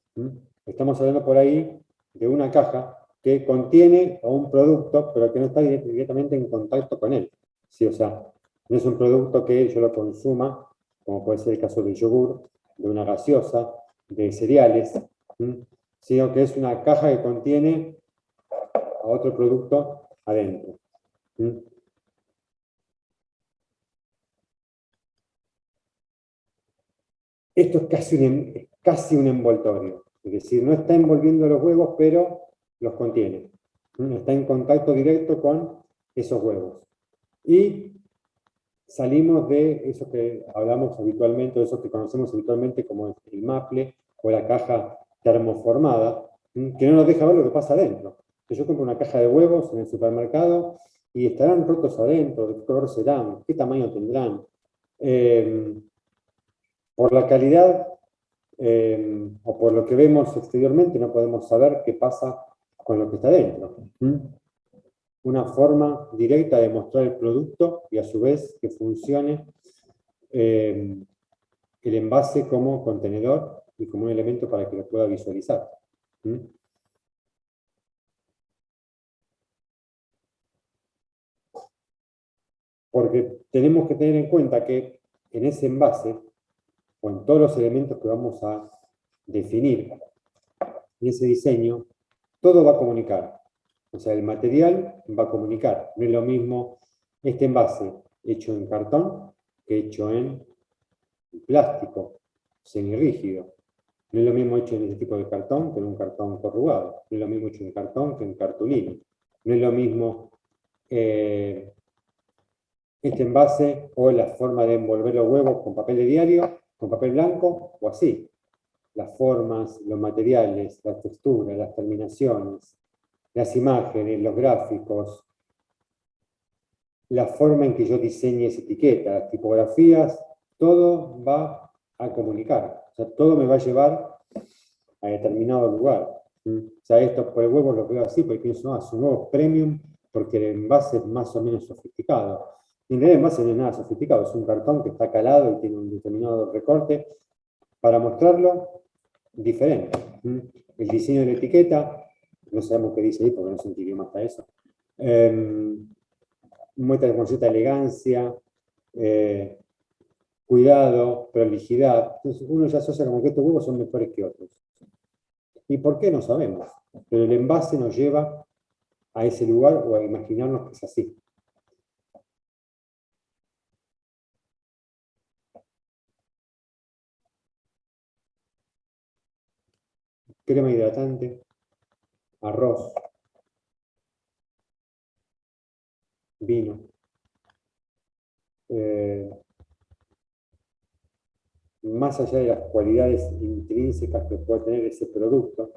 Speaker 1: estamos hablando por ahí de una caja que contiene a un producto, pero que no está directamente en contacto con él. ¿Sí? O sea, no es un producto que yo lo consuma, como puede ser el caso del yogur, de una gaseosa, de cereales, sino que es una caja que contiene a otro producto adentro. Esto es casi un envoltorio, es decir, no está envolviendo los huevos, pero los contiene. Está en contacto directo con esos huevos. Y salimos de eso que hablamos habitualmente, de eso que conocemos habitualmente como el maple o la caja termoformada, que no nos deja ver lo que pasa adentro. Yo compro una caja de huevos en el supermercado y estarán rotos adentro, de qué color serán, qué tamaño tendrán. Por la calidad o por lo que vemos exteriormente no podemos saber qué pasa con lo que está dentro. Una forma directa de mostrar el producto y a su vez que funcione el envase como contenedor y como un elemento para que lo pueda visualizar. Porque tenemos que tener en cuenta que en ese envase, o en todos los elementos que vamos a definir en ese diseño, todo va a comunicar. O sea, el material va a comunicar. No es lo mismo este envase hecho en cartón que hecho en plástico semirrígido. No es lo mismo hecho en este tipo de cartón que en un cartón corrugado. No es lo mismo hecho en cartón que en cartulina. No es lo mismo este envase o la forma de envolver los huevos con papel de diario, con papel blanco o así. Las formas, los materiales, las texturas, las terminaciones, las imágenes, los gráficos, la forma en que yo diseñe esa etiqueta, las tipografías, todo va a comunicar. O sea, todo me va a llevar a determinado lugar. O sea, estos por el huevo los veo así, porque pienso, son huevos premium, porque el envase es más o menos sofisticado. Y en realidad el envase no es nada sofisticado, es un cartón que está calado y tiene un determinado recorte para mostrarlo diferente. El diseño de la etiqueta, no sabemos qué dice ahí porque no sé en qué idioma está eso. Muestra con cierta elegancia, cuidado, prolijidad. Entonces uno ya asocia como que estos huevos son mejores que otros. ¿Y por qué? No sabemos. Pero el envase nos lleva a ese lugar o a imaginarnos que es así. Crema hidratante, arroz, vino. Más allá de las cualidades intrínsecas que puede tener ese producto,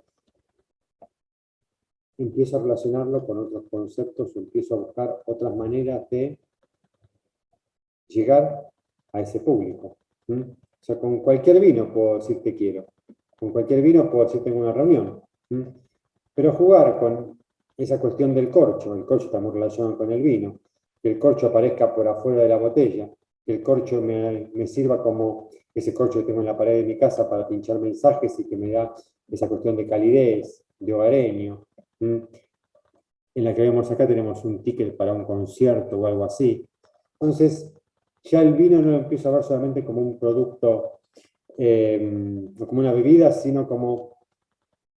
Speaker 1: empiezo a relacionarlo con otros conceptos, empiezo a buscar otras maneras de llegar a ese público. O sea, con cualquier vino puedo decir que quiero, con cualquier vino puedo decir que tengo una reunión. Pero jugar con esa cuestión del corcho, el corcho está muy relacionado con el vino, que el corcho aparezca por afuera de la botella, que el corcho me sirva como ese corcho que tengo en la pared de mi casa para pinchar mensajes y que me da esa cuestión de calidez, de hogareño. En la que vemos acá tenemos un ticket para un concierto o algo así. Entonces, ya el vino no lo empiezo a ver solamente como un producto, o como una bebida, sino como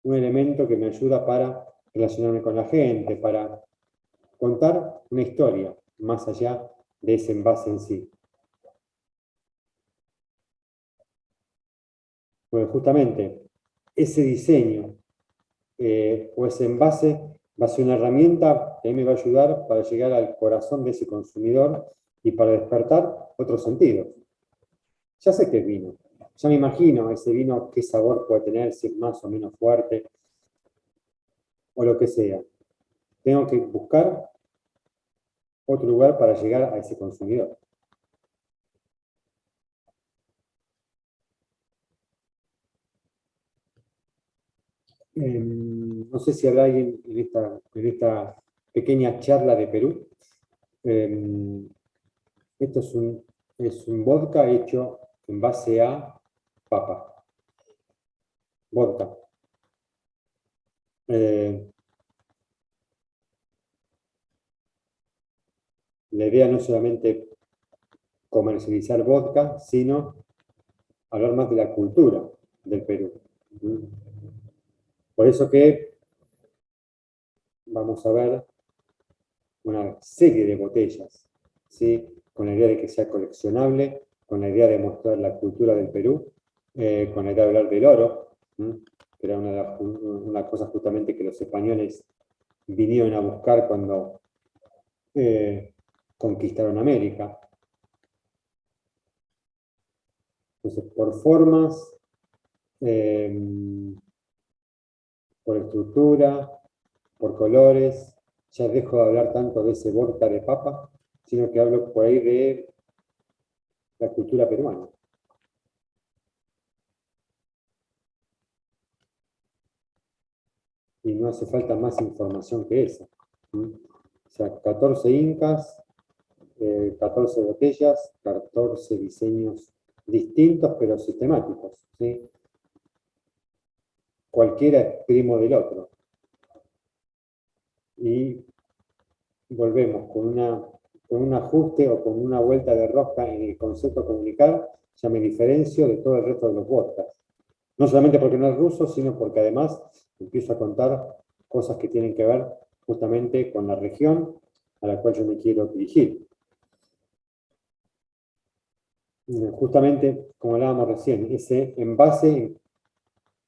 Speaker 1: un elemento que me ayuda para relacionarme con la gente, para contar una historia, más allá de ese envase en sí. Pues justamente ese diseño o ese envase va a ser una herramienta que a mí me va a ayudar para llegar al corazón de ese consumidor y para despertar otros sentidos. Ya sé que es vino, ya me imagino ese vino, qué sabor puede tener, si es más o menos fuerte, o lo que sea. Tengo que buscar otro lugar para llegar a ese consumidor. No sé si habrá alguien en esta pequeña charla de Perú. Esto es un vodka hecho en base a papa. Vodka. Eh, la idea no es solamente comercializar vodka, sino hablar más de la cultura del Perú. Por eso que vamos a ver una serie de botellas, ¿sí? Con la idea de que sea coleccionable, con la idea de mostrar la cultura del Perú, con la idea de hablar del oro, que era una cosa justamente que los españoles vinieron a buscar cuando conquistaron América. Entonces, por formas, por estructura, por colores, ya dejo de hablar tanto de ese vodka de papa, sino que hablo por ahí de la cultura peruana. Y no hace falta más información que esa. O sea, 14 incas, 14 botellas, 14 diseños distintos pero sistemáticos, ¿sí? Cualquiera es primo del otro. Y volvemos con un ajuste o con una vuelta de rosca en el concepto comunicar, ya me diferencio de todo el resto de los podcasts. No solamente porque no es ruso, sino porque además empiezo a contar cosas que tienen que ver justamente con la región a la cual yo me quiero dirigir. Justamente, como hablábamos recién, ese envase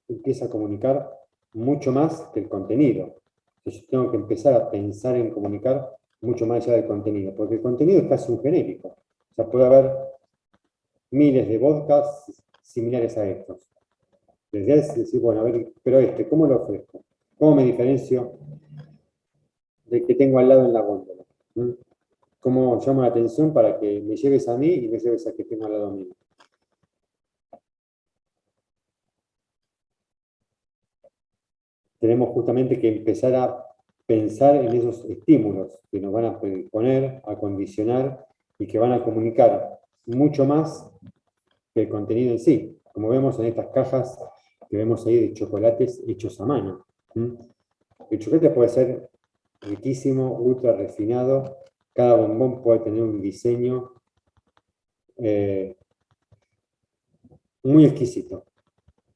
Speaker 1: empieza a comunicar mucho más que el contenido. Entonces, yo tengo que empezar a pensar en comunicar mucho más allá del contenido, porque el contenido es casi un genérico. O sea, puede haber miles de podcasts similares a estos. La idea es decir, bueno, a ver, pero ¿cómo lo ofrezco? ¿Cómo me diferencio del que tengo al lado en la góndola? ¿Cómo llamo la atención para que me lleves a mí y me lleves a que tengo al lado mío? Tenemos justamente que empezar a pensar en esos estímulos que nos van a predisponer, a condicionar y que van a comunicar mucho más que el contenido en sí, como vemos en estas cajas que vemos ahí de chocolates hechos a mano. El chocolate puede ser riquísimo, ultra refinado, cada bombón puede tener un diseño muy exquisito,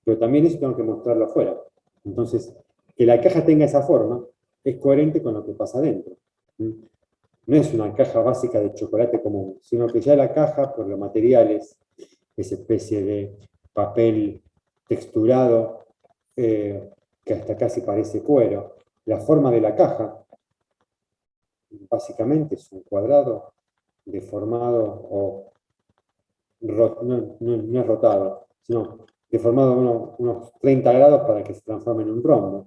Speaker 1: pero también eso tengo que mostrarlo afuera. Entonces, que la caja tenga esa forma es coherente con lo que pasa adentro. No es una caja básica de chocolate común, sino que ya la caja, por los materiales, esa especie de papel texturado, que hasta casi parece cuero, la forma de la caja, básicamente es un cuadrado deformado o no es rotado, sino deformado unos 30 grados para que se transforme en un rombo.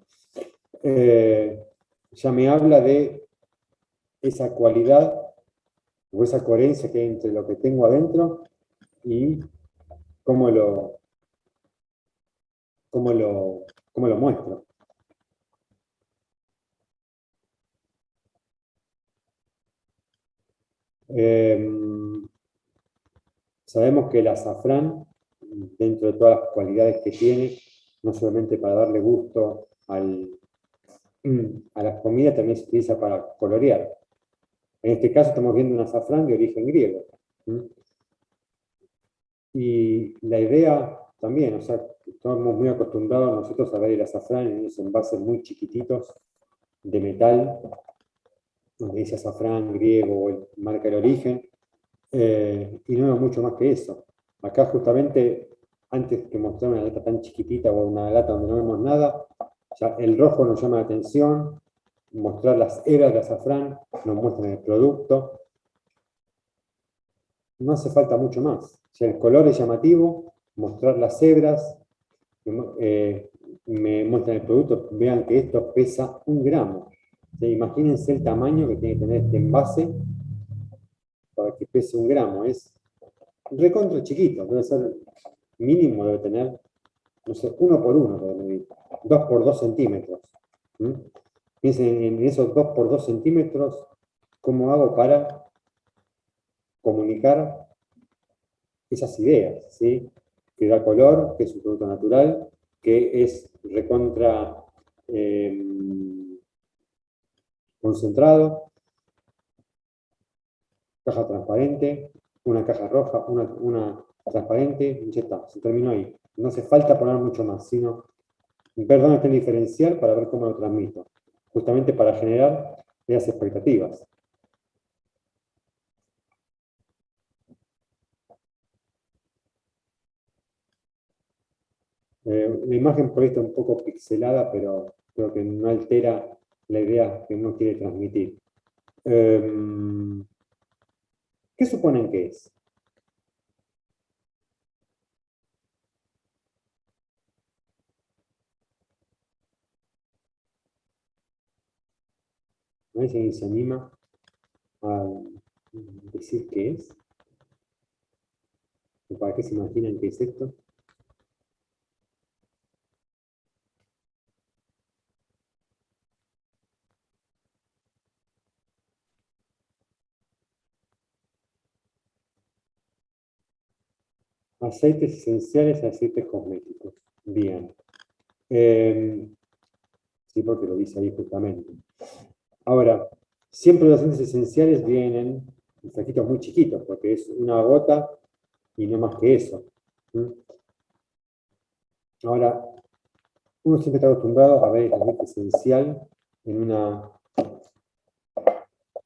Speaker 1: Ya me habla de esa cualidad o esa coherencia que hay entre lo que tengo adentro y cómo lo, cómo lo, cómo lo muestro. Sabemos que el azafrán, dentro de todas las cualidades que tiene, no solamente para darle gusto a las comidas, también se utiliza para colorear. En este caso estamos viendo un azafrán de origen griego. Y la idea también, o sea, estamos muy acostumbrados nosotros a ver el azafrán en esos envases muy chiquititos de metal, donde dice azafrán griego o marca el origen, y no es mucho más que eso. Acá justamente, antes que mostrar una lata tan chiquitita o una lata donde no vemos nada, ya el rojo nos llama la atención, mostrar las hebras de azafrán, nos muestran el producto. No hace falta mucho más. O sea, el color es llamativo, mostrar las hebras, me muestran el producto, vean que esto pesa 1 gramo. ¿Sí? Imagínense el tamaño que tiene que tener este envase para que pese 1 gramo. Es recontra chiquito, debe ser mínimo, debe tener, no sé, 1 por 1, debe medir, 2 por 2 centímetros. ¿Mm? Piensen en esos 2 por 2 centímetros, ¿cómo hago para comunicar esas ideas? ¿Sí? Que da color, que es un producto natural, que es recontra concentrado, caja transparente, una caja roja, una transparente, y ya está, se terminó ahí. No hace falta poner mucho más, sino ver dónde está el diferencial para ver cómo lo transmito, justamente para generar esas expectativas. La imagen por ahí está un poco pixelada, pero creo que no altera la idea que uno quiere transmitir. ¿Qué suponen que es? A ver si alguien se anima a decir qué es. ¿O para qué se imaginan qué es esto? Aceites esenciales, aceites cosméticos. Bien. Sí, porque lo dice ahí justamente. Ahora, siempre los aceites esenciales vienen en saquitos muy chiquitos, porque es una gota y no más que eso. ¿Mm? Ahora, uno siempre está acostumbrado a ver el aceite esencial en una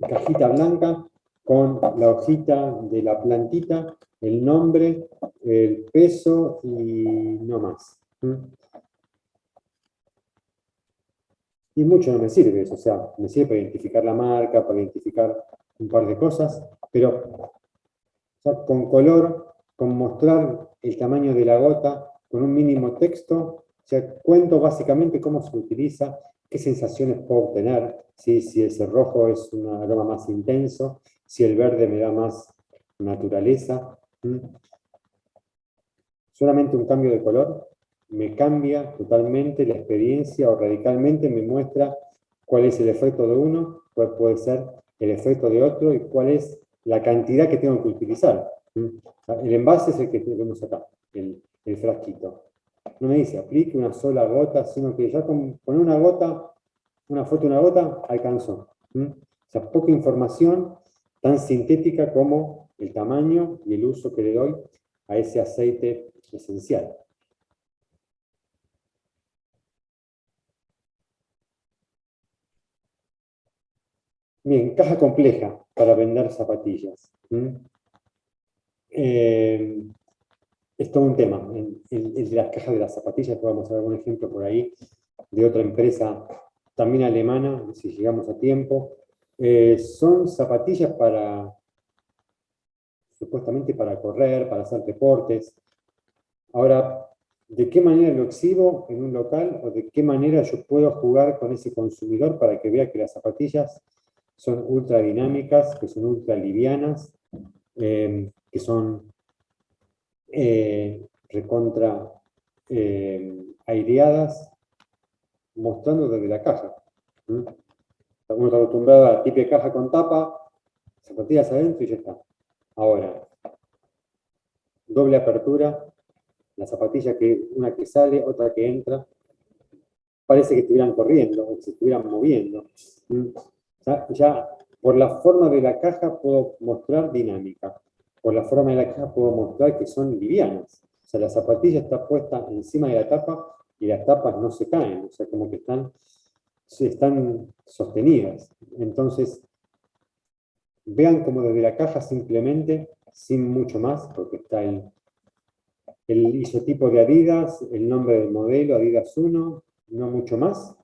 Speaker 1: cajita blanca con la hojita de la plantita, el nombre, el peso y no más. ¿Mm? Y mucho no me sirve eso, o sea, me sirve para identificar la marca, para identificar un par de cosas, pero ya con color, con mostrar el tamaño de la gota, con un mínimo texto, ya cuento básicamente cómo se utiliza, qué sensaciones puedo obtener, ¿sí? Si ese rojo es un aroma más intenso, si el verde me da más naturaleza. Solamente un cambio de color me cambia totalmente la experiencia o radicalmente me muestra cuál es el efecto de uno, cuál puede ser el efecto de otro y cuál es la cantidad que tengo que utilizar. El envase es el que tenemos acá, el frasquito. No me dice aplique una sola gota, sino que ya con poner una gota, una foto de una gota, alcanzó. O sea, poca información tan sintética como el tamaño y el uso que le doy a ese aceite esencial. Bien, caja compleja para vender zapatillas. Es todo un tema. El de las cajas de las zapatillas, podemos ver algún ejemplo por ahí de otra empresa, también alemana, si llegamos a tiempo. Son zapatillas supuestamente para correr, para hacer deportes. Ahora, ¿de qué manera lo exhibo en un local o de qué manera yo puedo jugar con ese consumidor para que vea que las zapatillas son ultra dinámicas, que son ultra livianas, que son recontra aireadas, mostrando desde la caja? Uno está acostumbrado a la típica caja con tapa, zapatillas adentro y ya está. Ahora, doble apertura, la zapatilla una que sale, otra que entra, parece que estuvieran corriendo o que se estuvieran moviendo. Ya por la forma de la caja puedo mostrar dinámica. Por la forma de la caja puedo mostrar que son livianas. O sea, la zapatilla está puesta encima de la tapa y las tapas no se caen. O sea, como que están sostenidas. Entonces, vean como desde la caja simplemente, sin mucho más, porque está el isotipo de Adidas, el nombre del modelo, Adidas 1, no mucho más.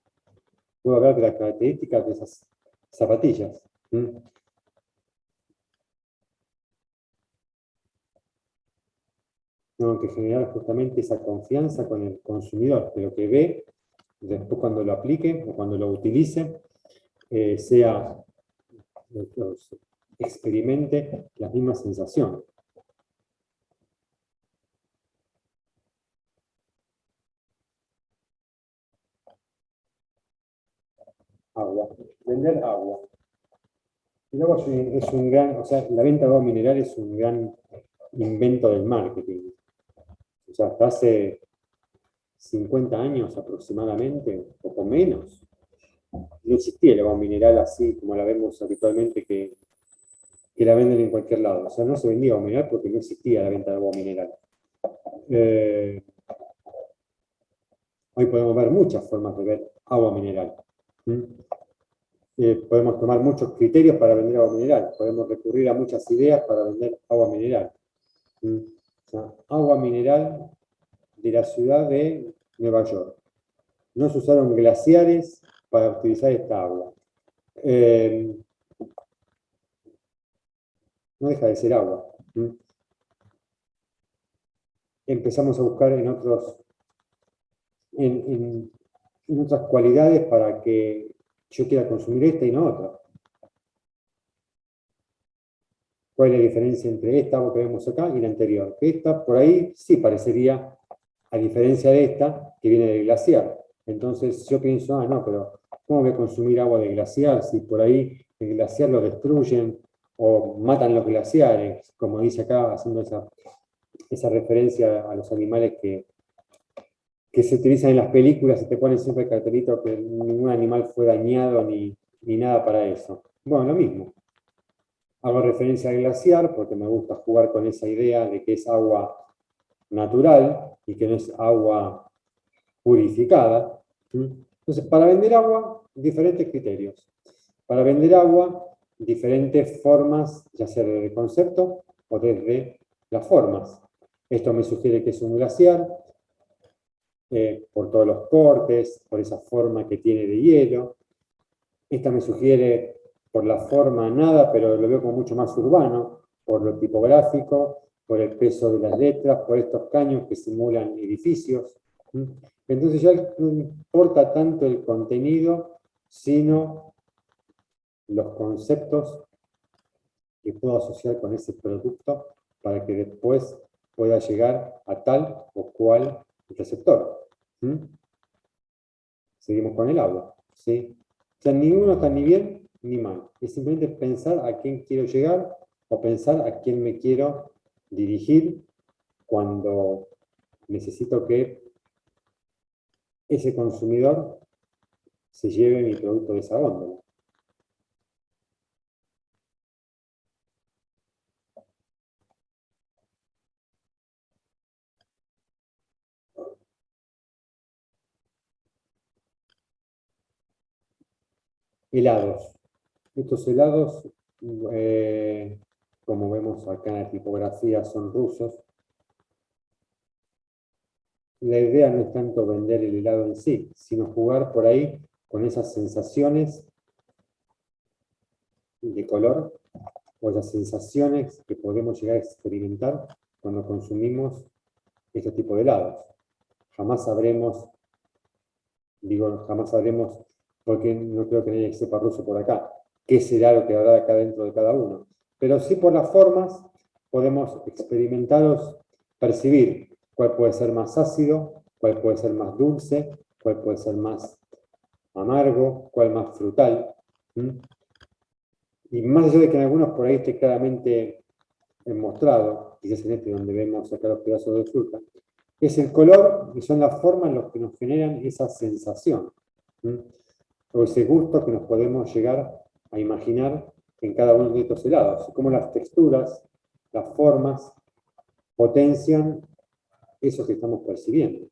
Speaker 1: Puedo hablar de las características de esas zapatillas. tengo que generar justamente esa confianza con el consumidor, que lo que ve, después cuando lo aplique o cuando lo utilice, experimente la misma sensación. Agua, vender agua. El agua es un gran, o sea, la venta de agua mineral es un gran invento del marketing. O sea, hasta hace 50 años aproximadamente, un poco menos, no existía el agua mineral así como la vemos habitualmente que la venden en cualquier lado. O sea, no se vendía agua mineral porque no existía la venta de agua mineral. Hoy podemos ver muchas formas de ver agua mineral. Podemos tomar muchos criterios para vender agua mineral. Podemos recurrir a muchas ideas para vender agua mineral. O sea, agua mineral de la ciudad de Nueva York. No se usaron glaciares para utilizar esta agua. No deja de ser agua. Empezamos a buscar en otras cualidades para que yo quiera consumir esta y no otra. ¿Cuál es la diferencia entre esta agua que vemos acá y la anterior? Que esta por ahí sí parecería, a diferencia de esta, que viene del glaciar. Entonces yo pienso, no, pero ¿cómo voy a consumir agua del glaciar si por ahí el glaciar lo destruyen o matan los glaciares? Como dice acá, haciendo esa referencia a los animales que se utilizan en las películas y te ponen siempre el cartelito que ningún animal fue dañado ni nada para eso. Bueno, lo mismo. Hago referencia al glaciar porque me gusta jugar con esa idea de que es agua natural y que no es agua purificada. Entonces, para vender agua, diferentes criterios. Para vender agua, diferentes formas, ya sea desde el concepto o desde las formas. Esto me sugiere que es un glaciar, por todos los cortes, por esa forma que tiene de hielo. Esta me sugiere por la forma nada, pero lo veo como mucho más urbano, por lo tipográfico, por el peso de las letras, por estos caños que simulan edificios. Entonces ya no importa tanto el contenido, sino los conceptos que puedo asociar con ese producto para que después pueda llegar a tal o cual receptor. Seguimos con el agua, ¿sí? O sea, ni uno está ni bien ni mal. Es simplemente pensar a quién quiero llegar o pensar a quién me quiero dirigir cuando necesito que ese consumidor se lleve mi producto de esa góndola. Helados. Estos helados, como vemos acá en la tipografía, son rusos. La idea no es tanto vender el helado en sí, sino jugar por ahí con esas sensaciones de color o las sensaciones que podemos llegar a experimentar cuando consumimos este tipo de helados. Jamás sabremos, porque no creo que nadie sepa ruso por acá, qué será lo que habrá acá dentro de cada uno. Pero sí por las formas podemos experimentaros, percibir cuál puede ser más ácido, cuál puede ser más dulce, cuál puede ser más amargo, cuál más frutal. Y más allá de que en algunos por ahí esté claramente mostrado, quizás en este donde vemos acá los pedazos de fruta, es el color y son las formas los que nos generan esa sensación, o ese gusto que nos podemos llegar a imaginar en cada uno de estos helados, y cómo las texturas, las formas, potencian eso que estamos percibiendo.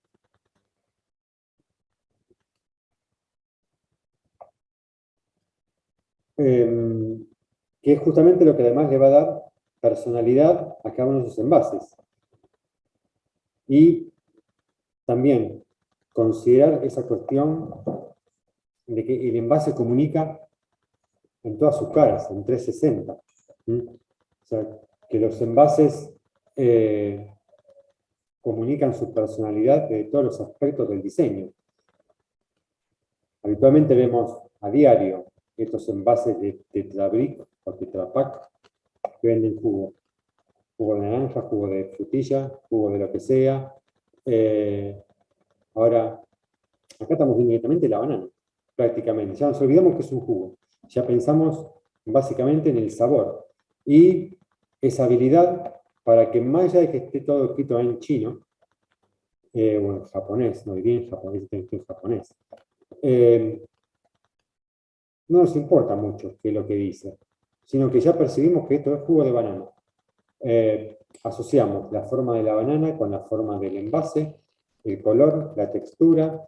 Speaker 1: Que es justamente lo que además le va a dar personalidad a cada uno de sus envases. Y también considerar esa cuestión de que el envase comunica en todas sus caras, en 360. O sea, que los envases comunican su personalidad de todos los aspectos del diseño. Habitualmente vemos a diario estos envases de Tetra Brick o Tetra Pak que venden jugo. Jugo de naranja, jugo de frutilla, jugo de lo que sea. Ahora, acá estamos viendo directamente la banana, prácticamente. Ya nos olvidamos que es un jugo. Ya pensamos básicamente en el sabor. Y esa habilidad para que más allá de que esté todo escrito en chino, o en japonés, no diría en japonés, en japonés, no nos importa mucho qué es lo que dice, sino que ya percibimos que esto es jugo de banana. Asociamos la forma de la banana con la forma del envase, el color, la textura,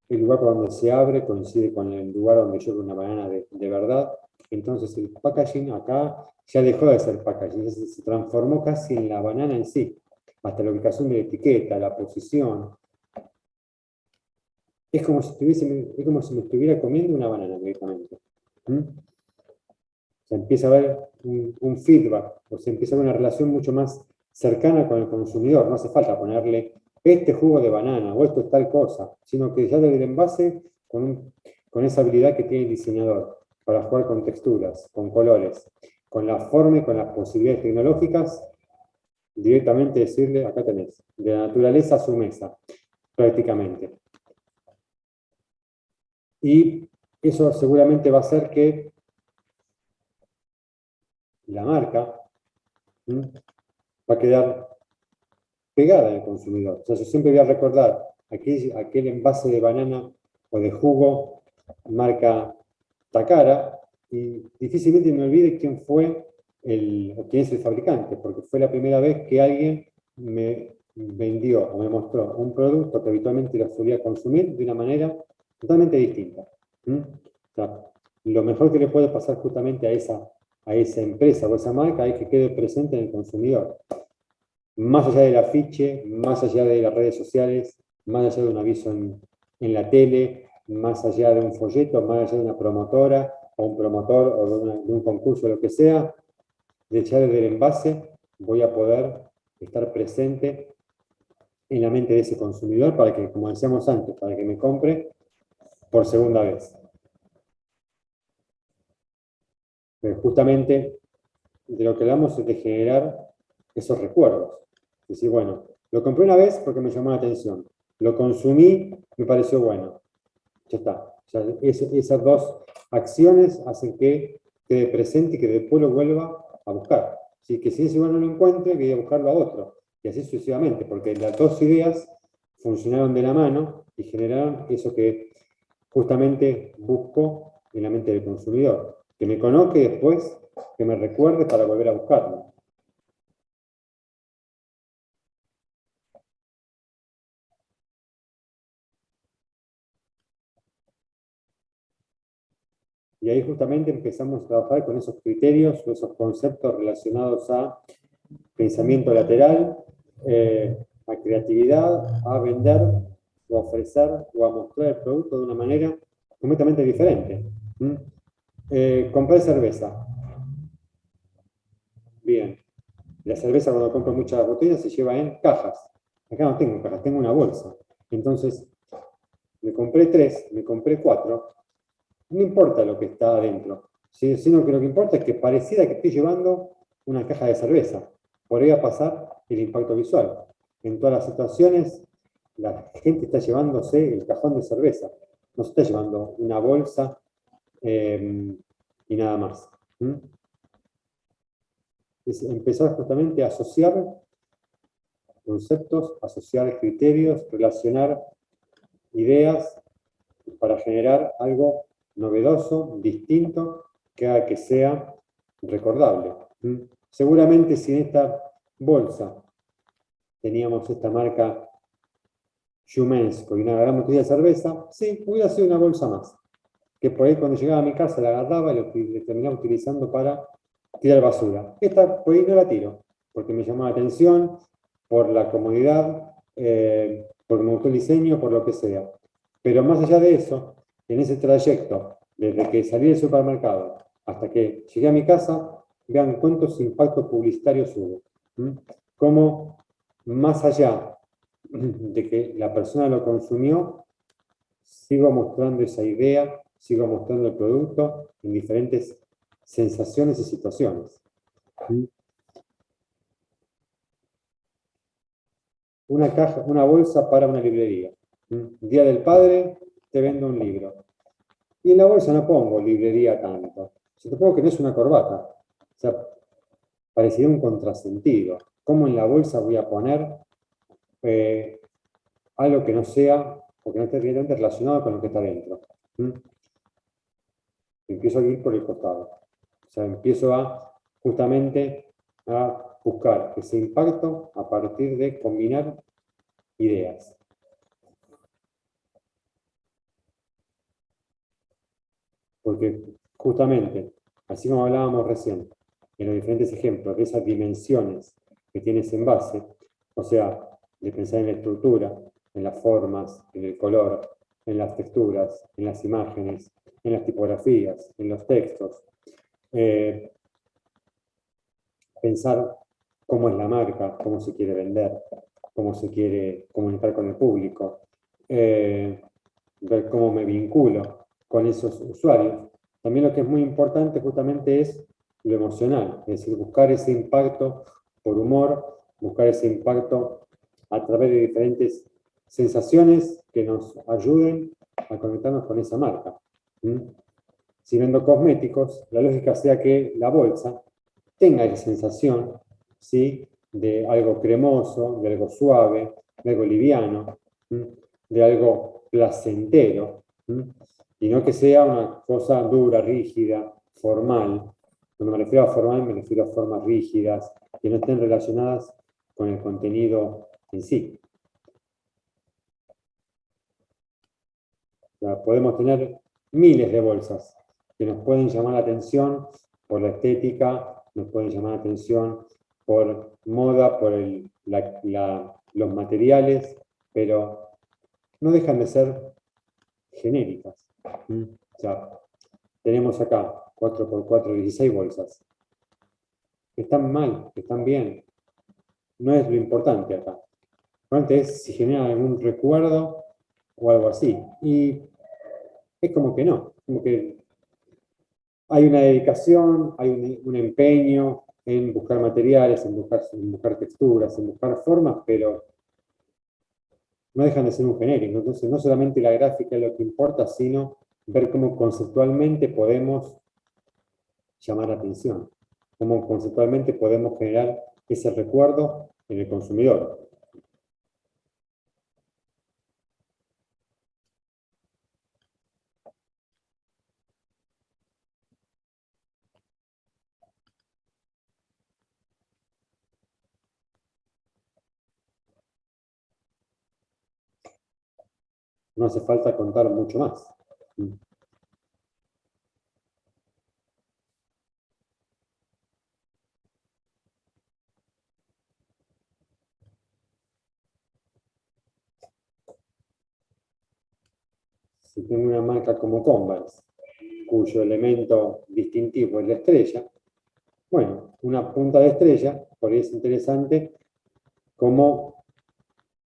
Speaker 1: el lugar por donde se abre coincide con el lugar donde yo veo una banana de verdad. Entonces el packaging acá ya dejó de ser packaging, se transformó casi en la banana en sí, hasta la ubicación de la etiqueta, la posición. Es como si me estuviera comiendo una banana directamente. Se empieza a ver un feedback, o se empieza a ver una relación mucho más cercana con el consumidor. No hace falta ponerle este jugo de banana o esto es tal cosa, sino que ya desde el envase con esa habilidad que tiene el diseñador para jugar con texturas, con colores, con la forma y con las posibilidades tecnológicas, directamente decirle, acá tenés, de la naturaleza a su mesa, prácticamente. Y eso seguramente va a hacer que la marca va a quedar pegada al consumidor. O sea, yo siempre voy a recordar aquel envase de banana o de jugo marca Takara y difícilmente me olvide quién fue o quién es el fabricante, porque fue la primera vez que alguien me vendió o me mostró un producto que habitualmente lo solía consumir de una manera totalmente distinta. O sea, lo mejor que le puede pasar justamente a esa empresa o a esa marca es que quede presente en el consumidor. Más allá del afiche, más allá de las redes sociales, más allá de un aviso en la tele, más allá de un folleto, más allá de una promotora o un promotor o de un concurso, lo que sea, de echar del envase, voy a poder estar presente en la mente de ese consumidor para que, como decíamos antes, para que me compre por segunda vez. Pero justamente de lo que hablamos es de generar esos recuerdos. Es decir, bueno, lo compré una vez porque me llamó la atención. Lo consumí, me pareció bueno. Ya está. O sea, esas dos acciones hacen que quede presente y que después lo vuelva a buscar. Así que si ese igual no lo encuentre, voy a buscarlo a otro. Y así sucesivamente, porque las dos ideas funcionaron de la mano y generaron eso que justamente busco en la mente del consumidor. Que me conozca y después que me recuerde para volver a buscarlo. Y ahí justamente empezamos a trabajar con esos criterios, esos conceptos relacionados a pensamiento lateral, a creatividad, a vender, o a ofrecer, o a mostrar el producto de una manera completamente diferente. Comprar cerveza. Bien. La cerveza cuando compro muchas botellas se lleva en cajas. Acá no tengo cajas, tengo una bolsa. Entonces, me compré 3, me compré 4. No importa lo que está adentro, sino que lo que importa es que pareciera que estoy llevando una caja de cerveza. Por ahí va a pasar el impacto visual. En todas las situaciones, la gente está llevándose el cajón de cerveza. No se está llevando una bolsa y nada más. Es empezar justamente a asociar conceptos, asociar criterios, relacionar ideas para generar algo novedoso, distinto, que haga que sea recordable. Seguramente si en esta bolsa teníamos esta marca Jumensko y una gran botella de cerveza, sí, hubiera sido una bolsa más, que por ahí cuando llegaba a mi casa la agarraba y la terminaba utilizando para tirar basura. Esta por ahí no la tiro, porque me llamó la atención, por la comodidad, porque me gustó el diseño, por lo que sea. Pero más allá de eso, en ese trayecto, desde que salí del supermercado hasta que llegué a mi casa, vean cuántos impactos publicitarios hubo. Cómo más allá de que la persona lo consumió, sigo mostrando esa idea, sigo mostrando el producto en diferentes sensaciones y situaciones. Una caja, una bolsa para una librería. Día del Padre, te vendo un libro. Y en la bolsa no pongo librería tanto. Si te pongo que no es una corbata. O sea, parecería un contrasentido. ¿Cómo en la bolsa voy a poner algo que no sea, o que no esté directamente relacionado con lo que está dentro? Empiezo a ir por el costado. O sea, empiezo justamente a buscar ese impacto a partir de combinar ideas. Porque justamente, así como hablábamos recién, en los diferentes ejemplos de esas dimensiones que tiene ese envase, o sea, de pensar en la estructura, en las formas, en el color, en las texturas, en las imágenes, en las tipografías, en los textos, pensar cómo es la marca, cómo se quiere vender, cómo se quiere comunicar con el público, ver cómo me vinculo con esos usuarios. También lo que es muy importante justamente es lo emocional, es decir, buscar ese impacto por humor, buscar ese impacto a través de diferentes sensaciones que nos ayuden a conectarnos con esa marca. Si vendo cosméticos, la lógica sea que la bolsa tenga esa sensación, ¿sí?, de algo cremoso, de algo suave, de algo liviano, de algo placentero, y no que sea una cosa dura, rígida, formal. Cuando me refiero a formal, me refiero a formas rígidas, que no estén relacionadas con el contenido en sí. O sea, podemos tener miles de bolsas que nos pueden llamar la atención por la estética, nos pueden llamar la atención por moda, por los materiales, pero no dejan de ser genéricas. O sea, tenemos acá 4x4, 16 bolsas. Están mal, están bien. No es lo importante acá. Lo importante es si genera algún recuerdo o algo así. Y es como que no, como que hay una dedicación, hay un empeño en buscar materiales, en buscar texturas, en buscar formas, pero no dejan de ser un genérico. Entonces, no solamente la gráfica es lo que importa, sino ver cómo conceptualmente podemos llamar la atención, cómo conceptualmente podemos generar ese recuerdo en el consumidor. No hace falta contar mucho más. Si tengo una marca como Converse, cuyo elemento distintivo es la estrella, bueno, una punta de estrella podría ser interesante como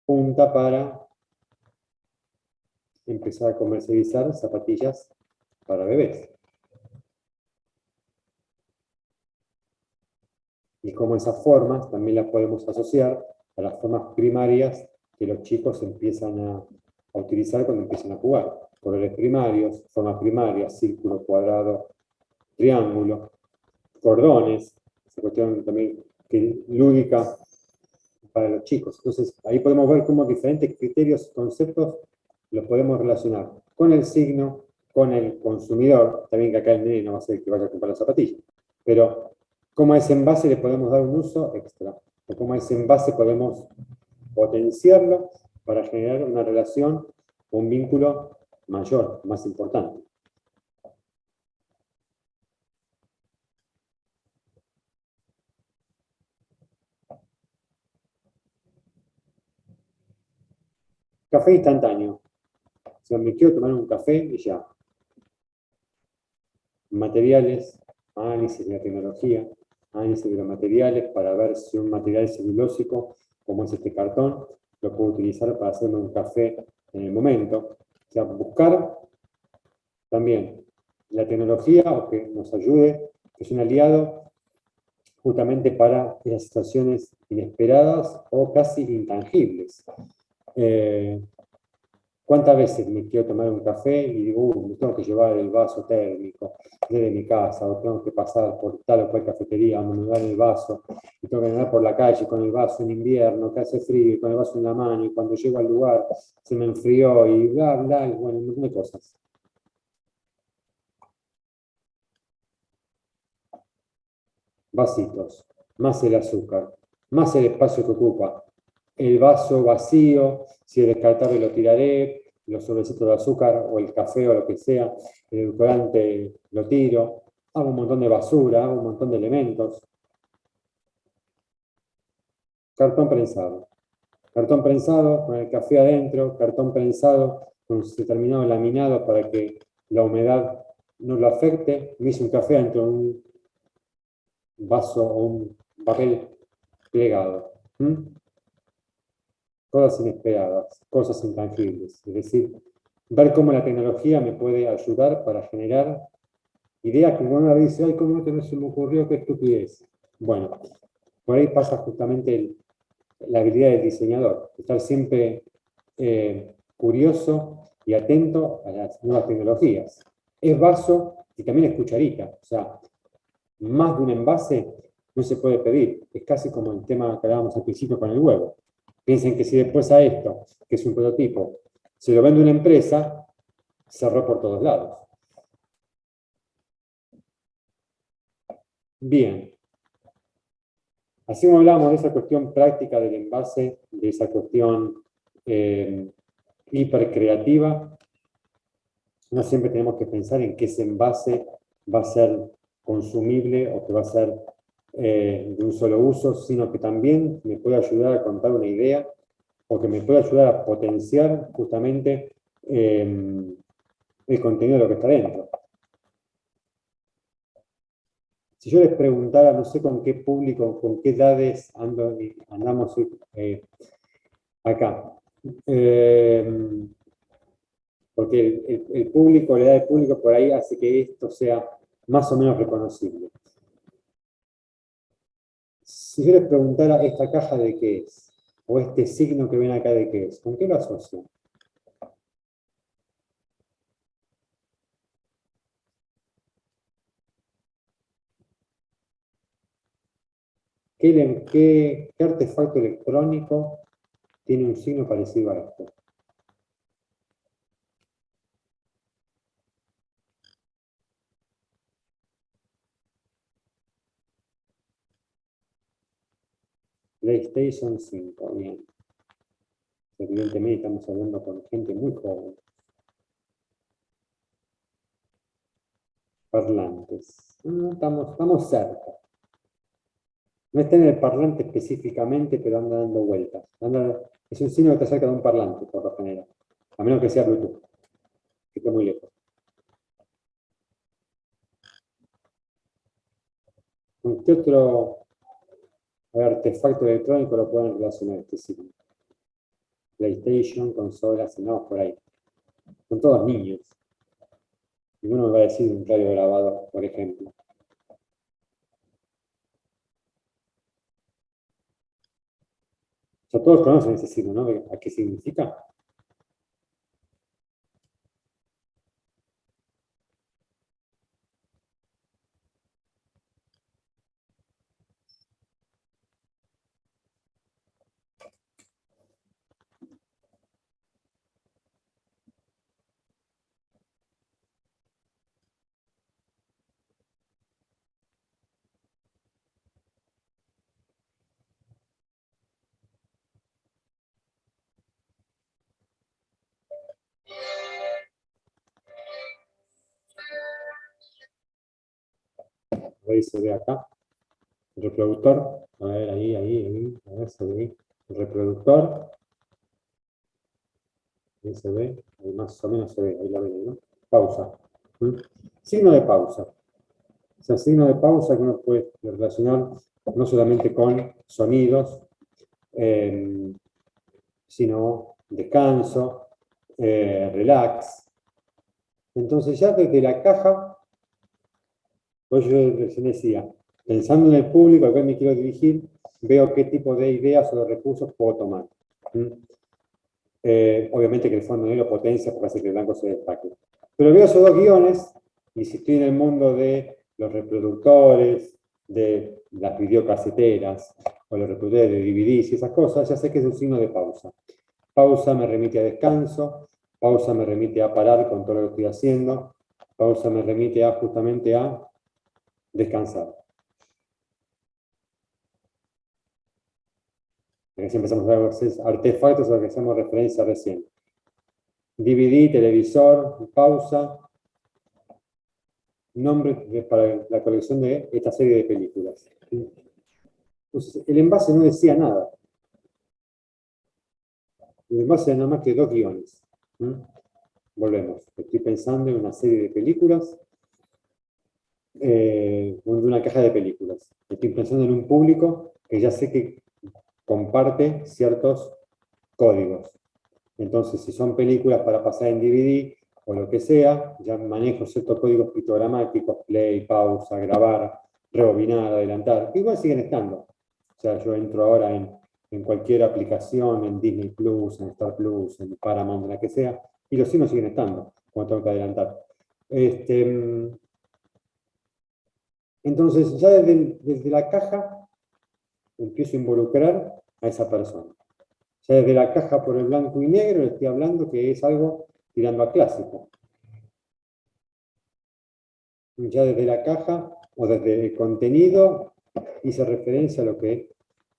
Speaker 1: punta para empezar a comercializar zapatillas para bebés. Y como esas formas también las podemos asociar a las formas primarias que los chicos empiezan a utilizar cuando empiezan a jugar. Colores primarios, formas primarias, círculo, cuadrado, triángulo, cordones, esa cuestión también que lúdica para los chicos. Entonces, ahí podemos ver cómo diferentes criterios y conceptos los podemos relacionar con el signo, con el consumidor, también que acá el nene no va a ser el que vaya a comprar la zapatilla, pero cómo a ese envase le podemos dar un uso extra, o cómo a ese envase podemos potenciarlo para generar una relación o un vínculo mayor, más importante. Café instantáneo. O sea, me quiero tomar un café y ya. Materiales, análisis de la tecnología, análisis de los materiales para ver si un material celulósico como es este cartón, lo puedo utilizar para hacerme un café en el momento. O sea, buscar también la tecnología o que nos ayude, que es un aliado justamente para esas situaciones inesperadas o casi intangibles. ¿Cuántas veces me quiero tomar un café y digo, me tengo que llevar el vaso térmico desde mi casa, o tengo que pasar por tal o cual cafetería donde me dan el vaso, y tengo que andar por la calle con el vaso en invierno, que hace frío, y con el vaso en la mano, y cuando llego al lugar se me enfrió, y bla, bla, y bueno, un montón de cosas. Vasitos, más el azúcar, más el espacio que ocupa. El vaso vacío, si es descartable lo tiraré, los sobrecitos de azúcar o el café o lo que sea, el edulcorante lo tiro, hago un montón de basura, hago un montón de elementos. Cartón prensado. Cartón prensado con el café adentro, cartón prensado con su determinado laminado para que la humedad no lo afecte. Me hice un café dentro de un vaso o un papel plegado. Cosas inesperadas, cosas intangibles. Es decir, ver cómo la tecnología me puede ayudar para generar ideas que uno dice, ay, ¿cómo no se me ocurrió? Qué estupidez. Bueno, por ahí pasa justamente la habilidad del diseñador, estar siempre curioso y atento a las nuevas tecnologías. Es vaso y también es cucharita. O sea, más de un envase no se puede pedir. Es casi como el tema que hablábamos al principio con el huevo. Piensen que si después a esto, que es un prototipo, se lo vende una empresa, cerró por todos lados. Bien. Así como hablamos de esa cuestión práctica del envase, de esa cuestión hipercreativa, no siempre tenemos que pensar en que ese envase va a ser consumible o que va a ser de un solo uso, sino que también me puede ayudar a contar una idea o que me puede ayudar a potenciar justamente el contenido de lo que está dentro. Si yo les preguntara, no sé con qué público, con qué edades andamos acá, porque el público, la edad del público por ahí hace que esto sea más o menos reconocible. Si yo les preguntara esta caja de qué es, o este signo que ven acá de qué es, ¿con qué lo asocian? ¿Qué artefacto electrónico tiene un signo parecido a esto? PlayStation 5, bien. Evidentemente estamos hablando con gente muy joven. Parlantes. Estamos cerca. No está en el parlante específicamente, pero anda dando vueltas. Es un signo que te acerca de un parlante, por lo general. A menos que sea Bluetooth, que esté muy lejos. ¿Con qué otro artefacto electrónico lo pueden relacionar este signo? PlayStation, consolas, no, por ahí. Son todos niños. Ninguno me va a decir un radio grabador, por ejemplo. O sea, todos conocen ese signo, ¿no? ¿A qué significa? Ahí se ve acá. El reproductor. A ver, ahí. A ver, se ve ahí. El reproductor. Ahí se ve. Ahí más o menos se ve. Ahí la ven, ¿no? Pausa. Signo de pausa. O sea, signo de pausa que uno puede relacionar no solamente con sonidos, sino descanso, relax. Entonces ya desde la caja, pues yo recién decía, pensando en el público al cual me quiero dirigir, veo qué tipo de ideas o de recursos puedo tomar. Obviamente que el fondo negro potencia porque hace que el blanco se destaque. Pero veo esos dos guiones, y si estoy en el mundo de los reproductores, de las videocaseteras, o los reproductores de DVDs y esas cosas, ya sé que es un signo de pausa. Pausa me remite a descanso, pausa me remite a parar con todo lo que estoy haciendo, pausa me remite a justamente a descansar. Aquí empezamos a ver artefactos a los que hacemos referencia recién. DVD, televisor, pausa, nombre para la colección de esta serie de películas. Entonces, el envase no decía nada. El envase era nada más que dos guiones. Volvemos. Estoy pensando en una serie de películas, en una caja de películas. Estoy pensando en un público que ya sé que comparte ciertos códigos. Entonces, si son películas para pasar en DVD o lo que sea, ya manejo ciertos códigos pictogramáticos, play, pausa, grabar, rebobinar, adelantar, que igual siguen estando. O sea, yo entro ahora en cualquier aplicación, en Disney Plus, en Star Plus, en Paramount, en la que sea, y los signos siguen estando, cuando tengo que adelantar. Entonces, ya desde la caja empiezo a involucrar a esa persona. Ya desde la caja por el blanco y negro le estoy hablando que es algo tirando a clásico. Ya desde la caja o desde el contenido hice referencia a lo que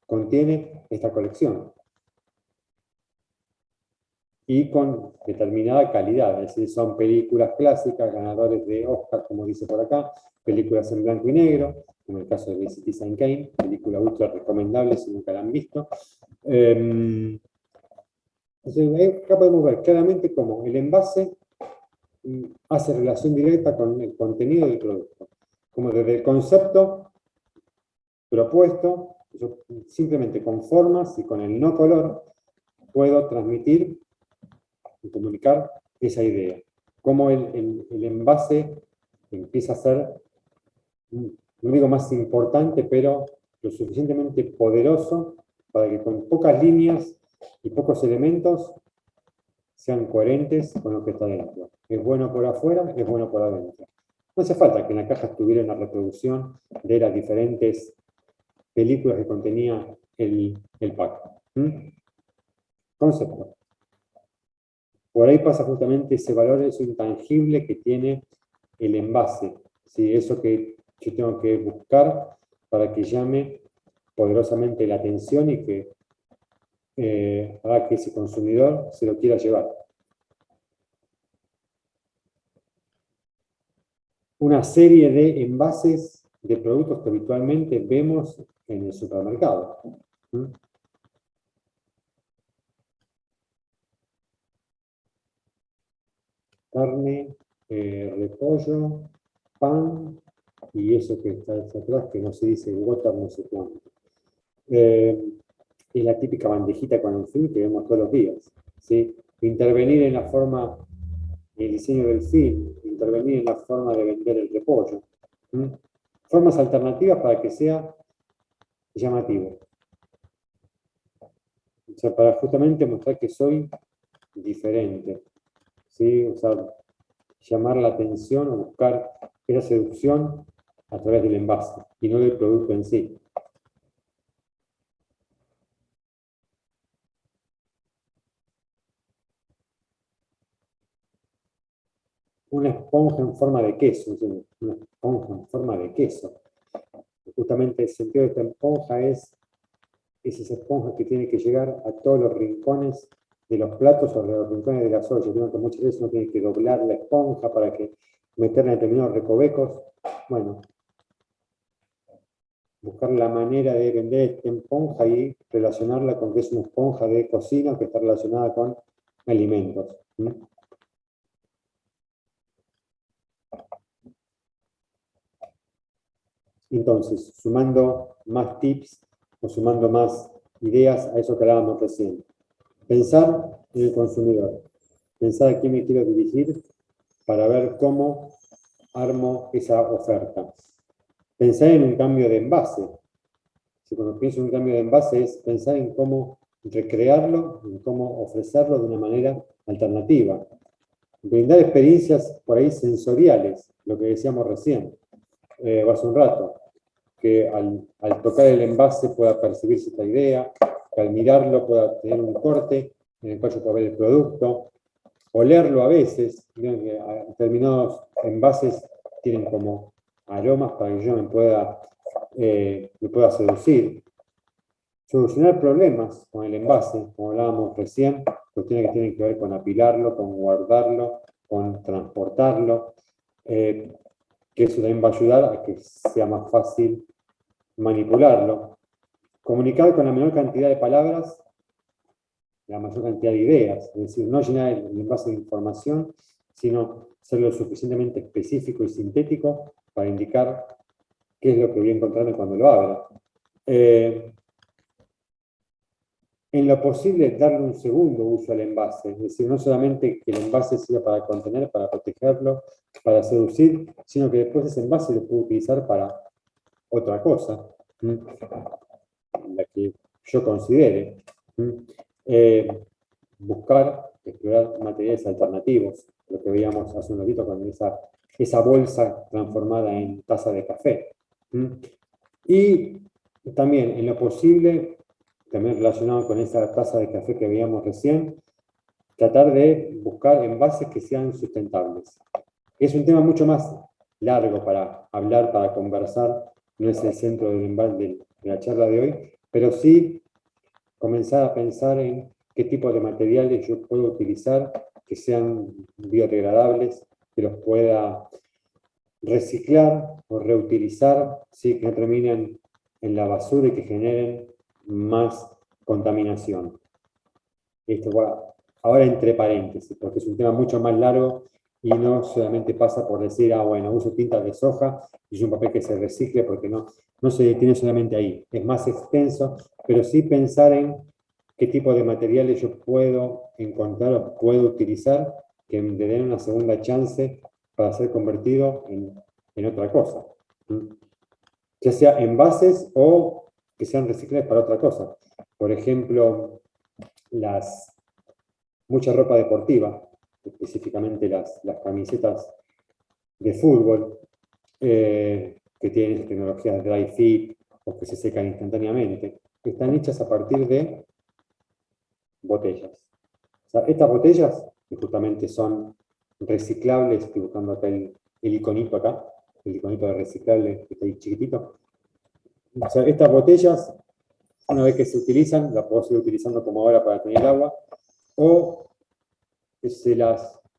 Speaker 1: contiene esta colección. Y con determinada calidad, es decir, son películas clásicas, ganadores de Oscar, como dice por acá, películas en blanco y negro, como el caso de Citizen Kane, película ultra recomendable si nunca la han visto. Entonces, acá podemos ver claramente cómo el envase hace relación directa con el contenido del producto. Como desde el concepto propuesto, yo simplemente con formas y con el no color puedo transmitir y comunicar esa idea. Cómo el envase empieza a ser, no digo más importante, pero lo suficientemente poderoso para que con pocas líneas y pocos elementos sean coherentes con lo que está dentro. Es bueno por afuera, es bueno por adentro. No hace falta que en la caja estuviera una reproducción de las diferentes películas que contenía el pack. Concepto. Por ahí pasa justamente ese valor, eso intangible que tiene el envase. ¿Sí? Eso que yo tengo que buscar para que llame poderosamente la atención y que haga que ese consumidor se lo quiera llevar. Una serie de envases de productos que habitualmente vemos en el supermercado. Carne, repollo, pan y eso que está hacia atrás que no se dice water no sé cuánto. Es la típica bandejita con el film que vemos todos los días. ¿Sí? Intervenir en la forma, en el diseño del film, intervenir en la forma de vender el repollo. Formas alternativas para que sea llamativo. O sea, para justamente mostrar que soy diferente. ¿Sí? O sea, llamar la atención o buscar esa seducción a través del envase y no del producto en sí. Una esponja en forma de queso, una esponja en forma de queso. Justamente el sentido de esta esponja es esa esponja que tiene que llegar a todos los rincones de los platos o a los rincones de las ollas. Que muchas veces uno tiene que doblar la esponja para que meterla en determinados recovecos. Bueno, buscar la manera de vender esta esponja y relacionarla con que es una esponja de cocina que está relacionada con alimentos. Entonces, sumando más tips o sumando más ideas a eso que hablábamos recién. Pensar en el consumidor, pensar a quién me quiero dirigir para ver cómo armo esa oferta. Pensar en un cambio de envase. Si cuando pienso en un cambio de envase es pensar en cómo recrearlo, en cómo ofrecerlo de una manera alternativa. Brindar experiencias por ahí sensoriales, lo que decíamos recién, o hace un rato, que al tocar el envase pueda percibirse esta idea, que al mirarlo pueda tener un corte en el cual yo pueda ver el producto, olerlo a veces, miren que determinados envases tienen como aromas para que yo me pueda seducir. Solucionar problemas con el envase, como hablábamos recién, cuestiones que tienen que ver con apilarlo, con guardarlo, con transportarlo, que eso también va a ayudar a que sea más fácil manipularlo. Comunicar con la menor cantidad de palabras, la mayor cantidad de ideas, es decir, no llenar el envase de información, sino ser lo suficientemente específico y sintético para indicar qué es lo que voy a encontrarme cuando lo abra. En lo posible, darle un segundo uso al envase, es decir, no solamente que el envase sirva para contener, para protegerlo, para seducir, sino que después ese envase lo puedo utilizar para otra cosa, la que yo considere. Buscar, explorar materiales alternativos, lo que veíamos hace un ratito con esa bolsa transformada en taza de café. Y también, en lo posible, también relacionado con esa taza de café que veíamos recién, tratar de buscar envases que sean sustentables. Es un tema mucho más largo para hablar, para conversar, no es el centro de la charla de hoy, pero sí comenzar a pensar en qué tipo de materiales yo puedo utilizar que sean biodegradables, que los pueda reciclar o reutilizar, ¿sí? Que no terminen en la basura y que generen más contaminación. Esto va ahora entre paréntesis, porque es un tema mucho más largo y no solamente pasa por decir, bueno, uso tinta de soja y uso un papel que se recicle, porque no se detiene solamente ahí. Es más extenso, pero sí pensar en qué tipo de materiales yo puedo encontrar o puedo utilizar que me den una segunda chance para ser convertido en otra cosa. Ya sea envases o que sean reciclables para otra cosa. Por ejemplo, mucha ropa deportiva, específicamente las camisetas de fútbol, que tienen tecnologías dry fit o que se secan instantáneamente, están hechas a partir de botellas. O sea, estas botellas, que justamente son reciclables, estoy buscando acá el iconito acá, el iconito de reciclable que está ahí chiquitito. O sea, estas botellas, una vez que se utilizan, las puedo seguir utilizando como ahora para tener agua, o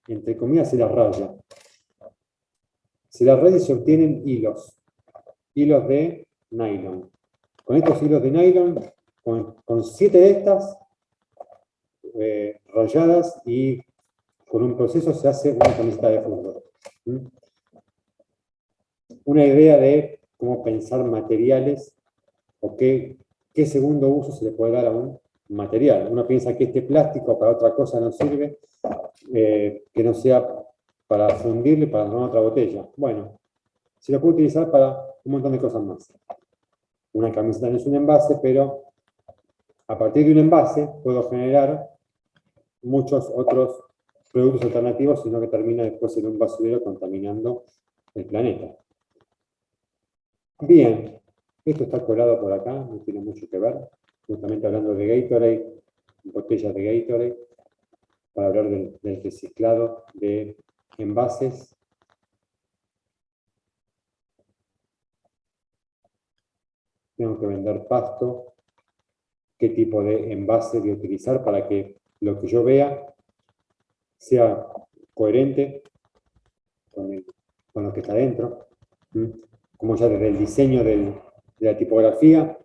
Speaker 1: entre comillas, se las raya. Se las raya y se obtienen hilos de nylon. Con estos hilos de nylon, con 7 de estas rayadas y con un proceso se hace una camiseta de fútbol. Una idea de cómo pensar materiales o qué segundo uso se le puede dar a un material. Uno piensa que este plástico para otra cosa no sirve, que no sea para fundirle, para tomar otra botella. Bueno, se lo puede utilizar para un montón de cosas más. Una camiseta no es un envase, pero a partir de un envase puedo generar muchos otros productos alternativos, sino que termina después en un basurero contaminando el planeta. Bien, esto está colado por acá, no tiene mucho que ver. Justamente hablando de Gatorade, botellas de Gatorade, para hablar del reciclado de envases. Tengo que vender pasto, qué tipo de envase voy a utilizar para que lo que yo vea sea coherente con lo que está dentro. Como ya desde el diseño de la tipografía,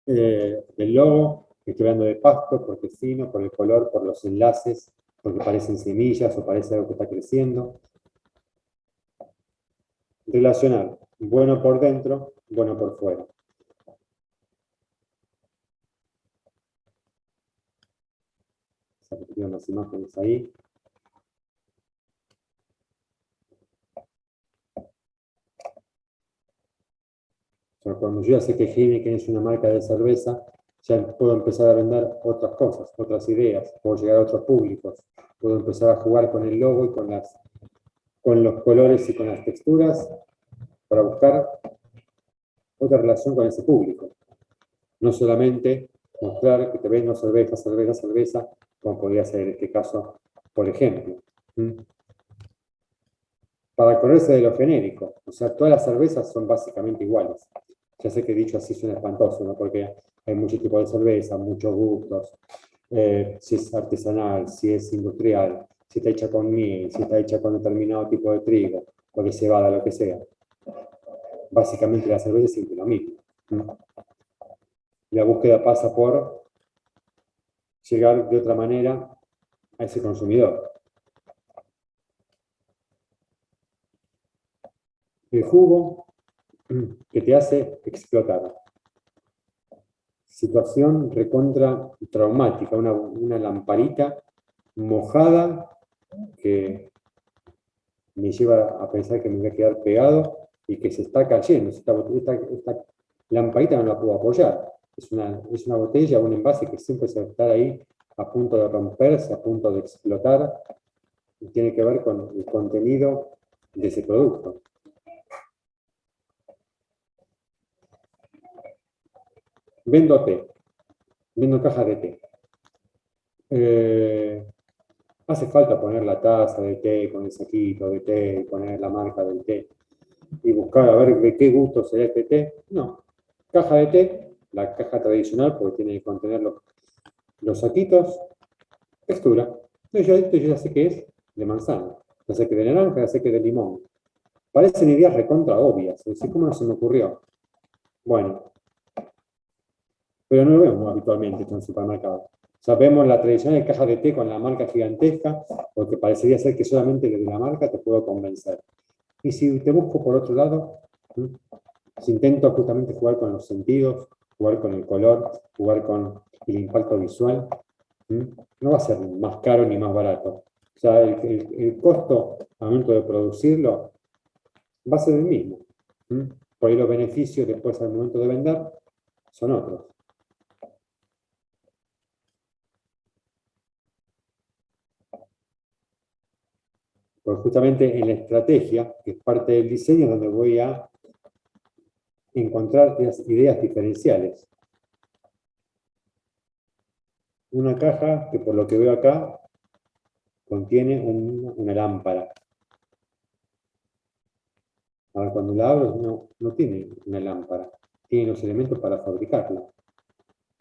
Speaker 1: del logo, estoy hablando de pasto porque es fino, por el color, por los enlaces, porque parecen semillas o parece algo que está creciendo. Relacionar bueno por dentro, bueno por fuera. Tienen las imágenes ahí. O sea, cuando yo ya sé que Heineken es una marca de cerveza, ya puedo empezar a vender otras cosas, otras ideas, puedo llegar a otros públicos, puedo empezar a jugar con el logo y con los colores y con las texturas para buscar otra relación con ese público. No solamente mostrar que te vendo cerveza, cerveza, cerveza, como podría ser en este caso, por ejemplo. Para correrse de lo genérico, o sea, todas las cervezas son básicamente iguales. Ya sé que dicho así suena espantoso, ¿no? Porque hay muchos tipos de cerveza, muchos gustos, si es artesanal, si es industrial, si está hecha con miel, si está hecha con determinado tipo de trigo, o de cebada, lo que sea. Básicamente la cerveza es siempre lo mismo. La búsqueda pasa por llegar de otra manera a ese consumidor. El jugo que te hace explotar. Situación recontra traumática, una lamparita mojada que me lleva a pensar que me voy a quedar pegado y que se está cayendo. Esta lamparita no la puedo apoyar. Es una botella, un envase que siempre se va a estar ahí a punto de romperse, a punto de explotar, y tiene que ver con el contenido de ese producto. Vendo té, vendo cajas de té. Hace falta poner la taza de té con el saquito de té, y poner la marca del té y buscar a ver de qué gusto será este té. No, caja de té, la caja tradicional porque tiene que contener los saquitos, textura. Esto yo ya sé que es de manzana, ya sé que de naranja, ya sé que de limón. Parecen ideas recontra obvias, es decir, ¿cómo no se me ocurrió? Bueno, pero no lo vemos habitualmente esto en el supermercado. O sea, vemos la tradicional caja de té con la marca gigantesca, porque parecería ser que solamente desde la marca te puedo convencer. Y si te busco por otro lado, si intento justamente jugar con los sentidos, jugar con el color, jugar con el impacto visual, no va a ser más caro ni más barato. O sea, el costo al momento de producirlo va a ser el mismo. Por ahí los beneficios después al momento de vender son otros. Porque justamente en la estrategia, que es parte del diseño, es donde voy a encontrar ideas diferenciales. Una caja que por lo que veo acá contiene una lámpara. Ahora cuando la abro no tiene una lámpara, tiene los elementos para fabricarla,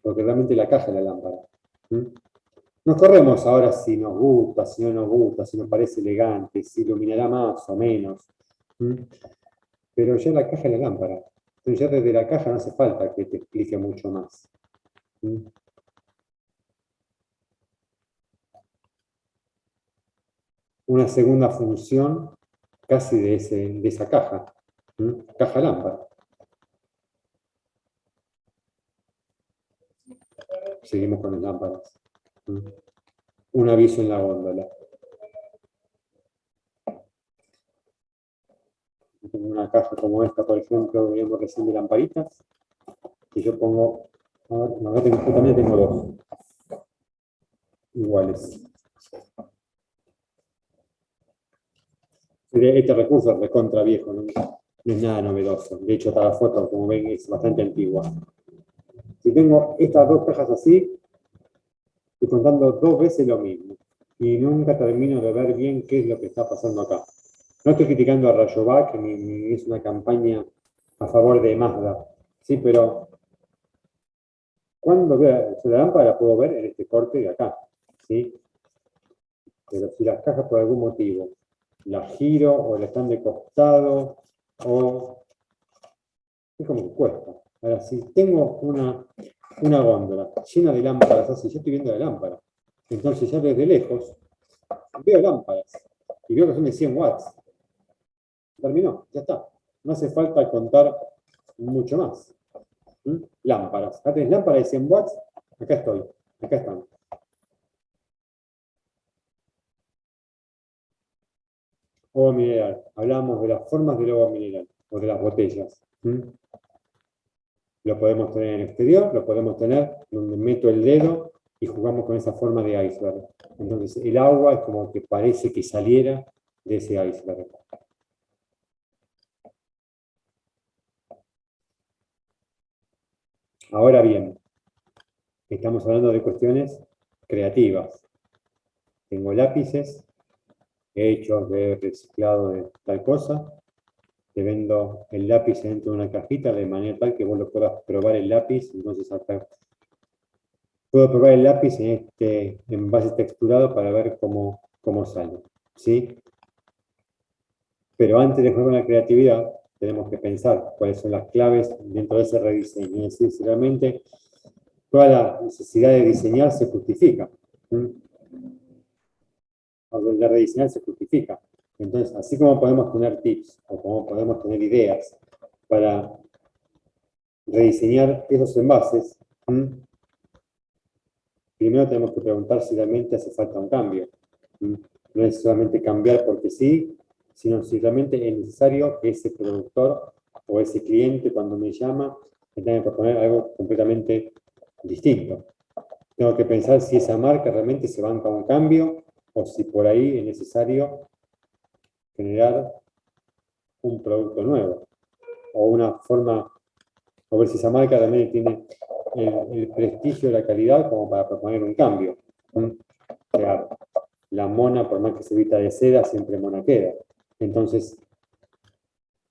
Speaker 1: porque realmente la caja es la lámpara. Nos corremos ahora si nos gusta, si no nos gusta, si nos parece elegante, si iluminará más o menos. Pero ya la caja es la lámpara. Entonces ya desde la caja no hace falta que te explique mucho más. Una segunda función casi de esa caja. Caja lámpara. Seguimos con las lámparas. Un aviso en la góndola. Tengo una caja como esta, por ejemplo, veíamos recién de lamparitas, y yo pongo, yo también tengo dos iguales. Este recurso es recontra viejo, no es nada novedoso. De hecho, cada foto, como ven, es bastante antigua. Si tengo estas dos cajas así, estoy contando dos veces lo mismo. Y nunca termino de ver bien qué es lo que está pasando acá. No estoy criticando a Rayovac, ni es una campaña a favor de Mazda. Sí, pero cuando veo la lámpara la puedo ver en este corte de acá. ¿Sí? Pero si las cajas por algún motivo las giro o le están de costado o es como que cuesta. Ahora, si tengo una góndola llena de lámparas así, yo estoy viendo la lámpara. Entonces ya desde lejos veo lámparas y veo que son de 100 watts. Terminó, ya está. No hace falta contar mucho más. Lámparas. Acá tenés lámparas de 100 watts, acá estoy, acá están. Agua mineral. Hablamos de las formas del agua mineral o de las botellas. Lo podemos tener en el exterior, lo podemos tener donde meto el dedo y jugamos con esa forma de iceberg. Entonces el agua es como que parece que saliera de ese iceberg. Ahora bien, estamos hablando de cuestiones creativas. Tengo lápices hechos de reciclado de tal cosa. Te vendo el lápiz dentro de una cajita de manera tal que vos lo puedas probar el lápiz. Entonces acá puedo probar el lápiz en este envase texturado para ver cómo sale. ¿Sí? Pero antes de jugar con la creatividad, tenemos que pensar cuáles son las claves dentro de ese rediseño. Es decir, si realmente toda la necesidad de diseñar se justifica. O de rediseñar se justifica. Entonces, así como podemos tener tips o como podemos tener ideas para rediseñar esos envases, primero tenemos que preguntar si realmente hace falta un cambio. No es solamente cambiar porque sí, sino si realmente es necesario que ese productor o ese cliente cuando me llama me tenga que proponer algo completamente distinto. Tengo que pensar si esa marca realmente se banca un cambio o si por ahí es necesario generar un producto nuevo o una forma, o ver si esa marca también tiene el prestigio y la calidad como para proponer un cambio. O sea, la mona, por más que se vista de seda, siempre mona queda. Entonces,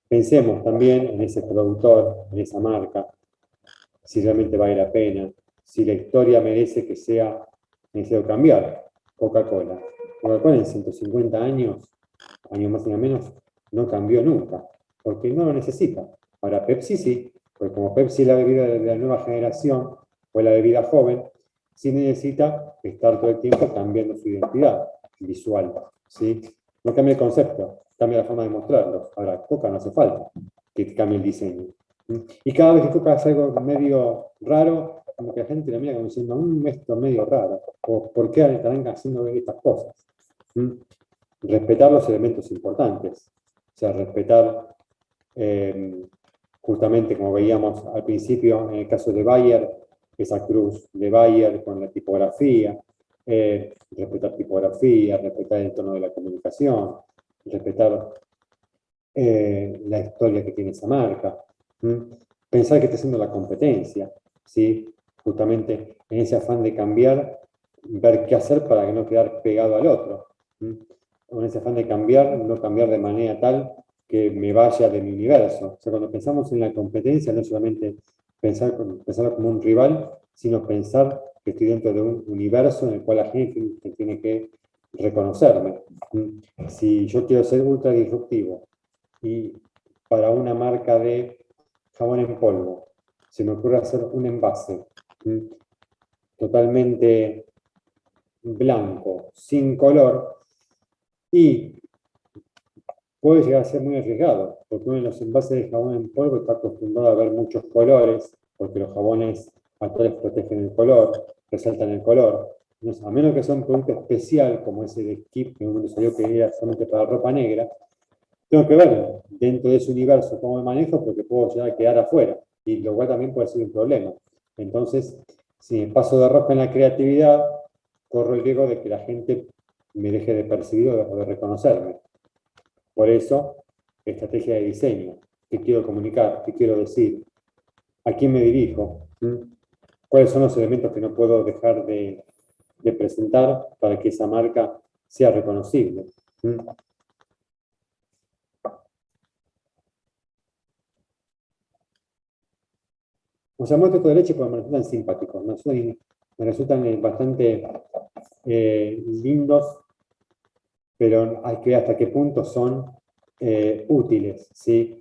Speaker 1: pensemos también en ese productor, en esa marca, si realmente vale la pena, si la historia merece que sea necesario cambiar. Coca-Cola. Coca-Cola en 150 años, años más o menos, no cambió nunca, porque no lo necesita. Ahora Pepsi sí, porque como Pepsi es la bebida de la nueva generación, o la bebida joven, sí necesita estar todo el tiempo cambiando su identidad visual. ¿Sí? No cambia el concepto, cambia la forma de mostrarlo. Ahora, Coca no hace falta que cambie el diseño. Y cada vez que Coca hace algo medio raro, como que la gente la mira como diciendo, esto es medio raro, o ¿por qué están haciendo estas cosas? Respetar los elementos importantes, o sea, respetar justamente como veíamos al principio en el caso de Bayer, esa cruz de Bayer con la tipografía, respetar tipografía, respetar el tono de la comunicación, respetar la historia que tiene esa marca, pensar que está haciendo la competencia, ¿sí? Justamente en ese afán de cambiar, ver qué hacer para no quedar pegado al otro. En ese afán de cambiar, no cambiar de manera tal que me vaya de mi universo. O sea, cuando pensamos en la competencia, no solamente pensarlo como un rival, sino pensar que estoy dentro de un universo en el cual la gente tiene que reconocerme. Si yo quiero ser ultra disruptivo y para una marca de jabón en polvo se me ocurre hacer un envase totalmente blanco, sin color, y puede llegar a ser muy arriesgado, porque uno de los envases de jabón en polvo está acostumbrado a ver muchos colores, porque los jabones actuales protegen el color, resaltan el color. Entonces, a menos que sea un producto especial, como ese de Skip, que en un momento salió que era solamente para ropa negra, tengo que ver dentro de ese universo cómo me manejo, porque puedo llegar a quedar afuera, y lo cual también puede ser un problema. Entonces, si me paso de rosca en la creatividad, corro el riesgo de que la gente me deje de percibir o de reconocerme. Por eso, estrategia de diseño. ¿Qué quiero comunicar? ¿Qué quiero decir? ¿A quién me dirijo? ¿Cuáles son los elementos que no puedo dejar de presentar para que esa marca sea reconocible? O sea, muestro de leche porque me resultan simpáticos, me resultan bastante lindos, pero hay que ver hasta qué punto son útiles, ¿sí?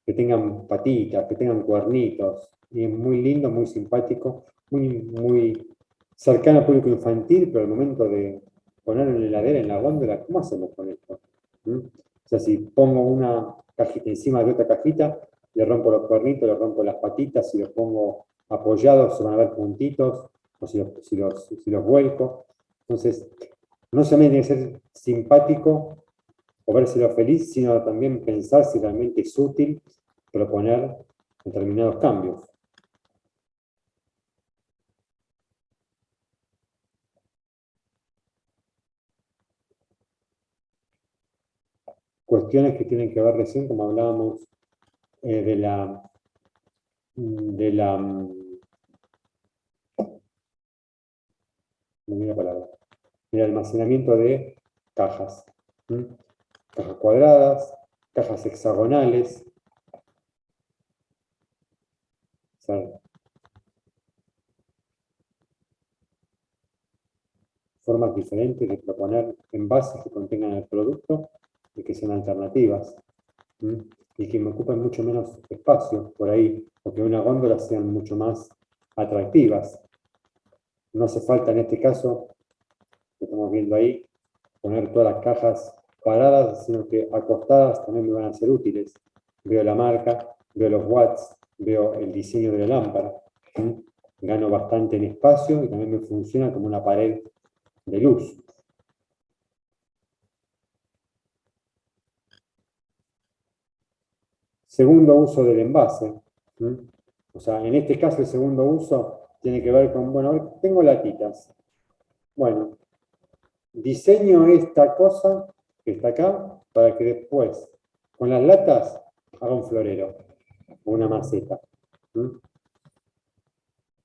Speaker 1: Que tengan patitas, que tengan cuernitos, y es muy lindo, muy simpático, muy cercano al público infantil, pero al momento de ponerlo en la heladera, en la góndola, ¿cómo hacemos con esto? O sea, si pongo una cajita encima de otra cajita, le rompo los cuernitos, le rompo las patitas, si los pongo apoyados se van a ver puntitos, o si los vuelco. Entonces, no solamente tiene que ser simpático o vérselo feliz, sino también pensar si realmente es útil proponer determinados cambios. Cuestiones que tienen que ver recién, como hablábamos del almacenamiento de cajas. Cajas cuadradas, cajas hexagonales. O sea, formas diferentes de proponer envases que contengan el producto y que sean alternativas. Y que me ocupen mucho menos espacio por ahí, o que una góndola sean mucho más atractivas. No hace falta en este caso, que estamos viendo ahí, poner todas las cajas paradas, sino que acostadas también me van a ser útiles. Veo la marca, veo los watts, veo el diseño de la lámpara. Gano bastante en espacio y también me funciona como una pared de luz. Segundo uso del envase. O sea, en este caso el segundo uso tiene que ver con, bueno, tengo latitas. Bueno, diseño esta cosa que está acá para que después, con las latas, haga un florero o una maceta.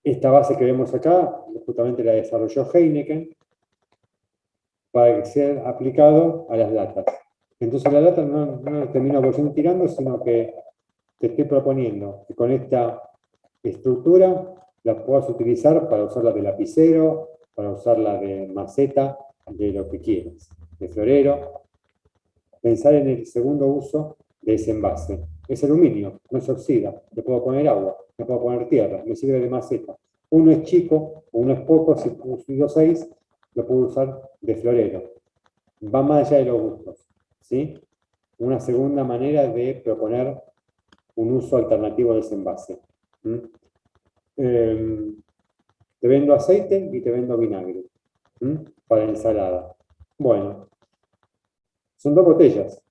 Speaker 1: Esta base que vemos acá, justamente la desarrolló Heineken para que sea aplicado a las latas. Entonces la lata no termina por ser tirando, sino que te estoy proponiendo que con esta estructura la puedas utilizar para usarla de lapicero, para usarla de maceta, de lo que quieras, de florero. Pensar en el segundo uso de ese envase. Es aluminio, no se oxida, le puedo poner agua, le puedo poner tierra, me sirve de maceta. Uno es chico, uno es poco, si uso 6, lo puedo usar de florero. Va más allá de los gustos, ¿sí? Una segunda manera de proponer un uso alternativo de ese envase. Te vendo aceite y te vendo vinagre para ensalada. Bueno, son 2 botellas,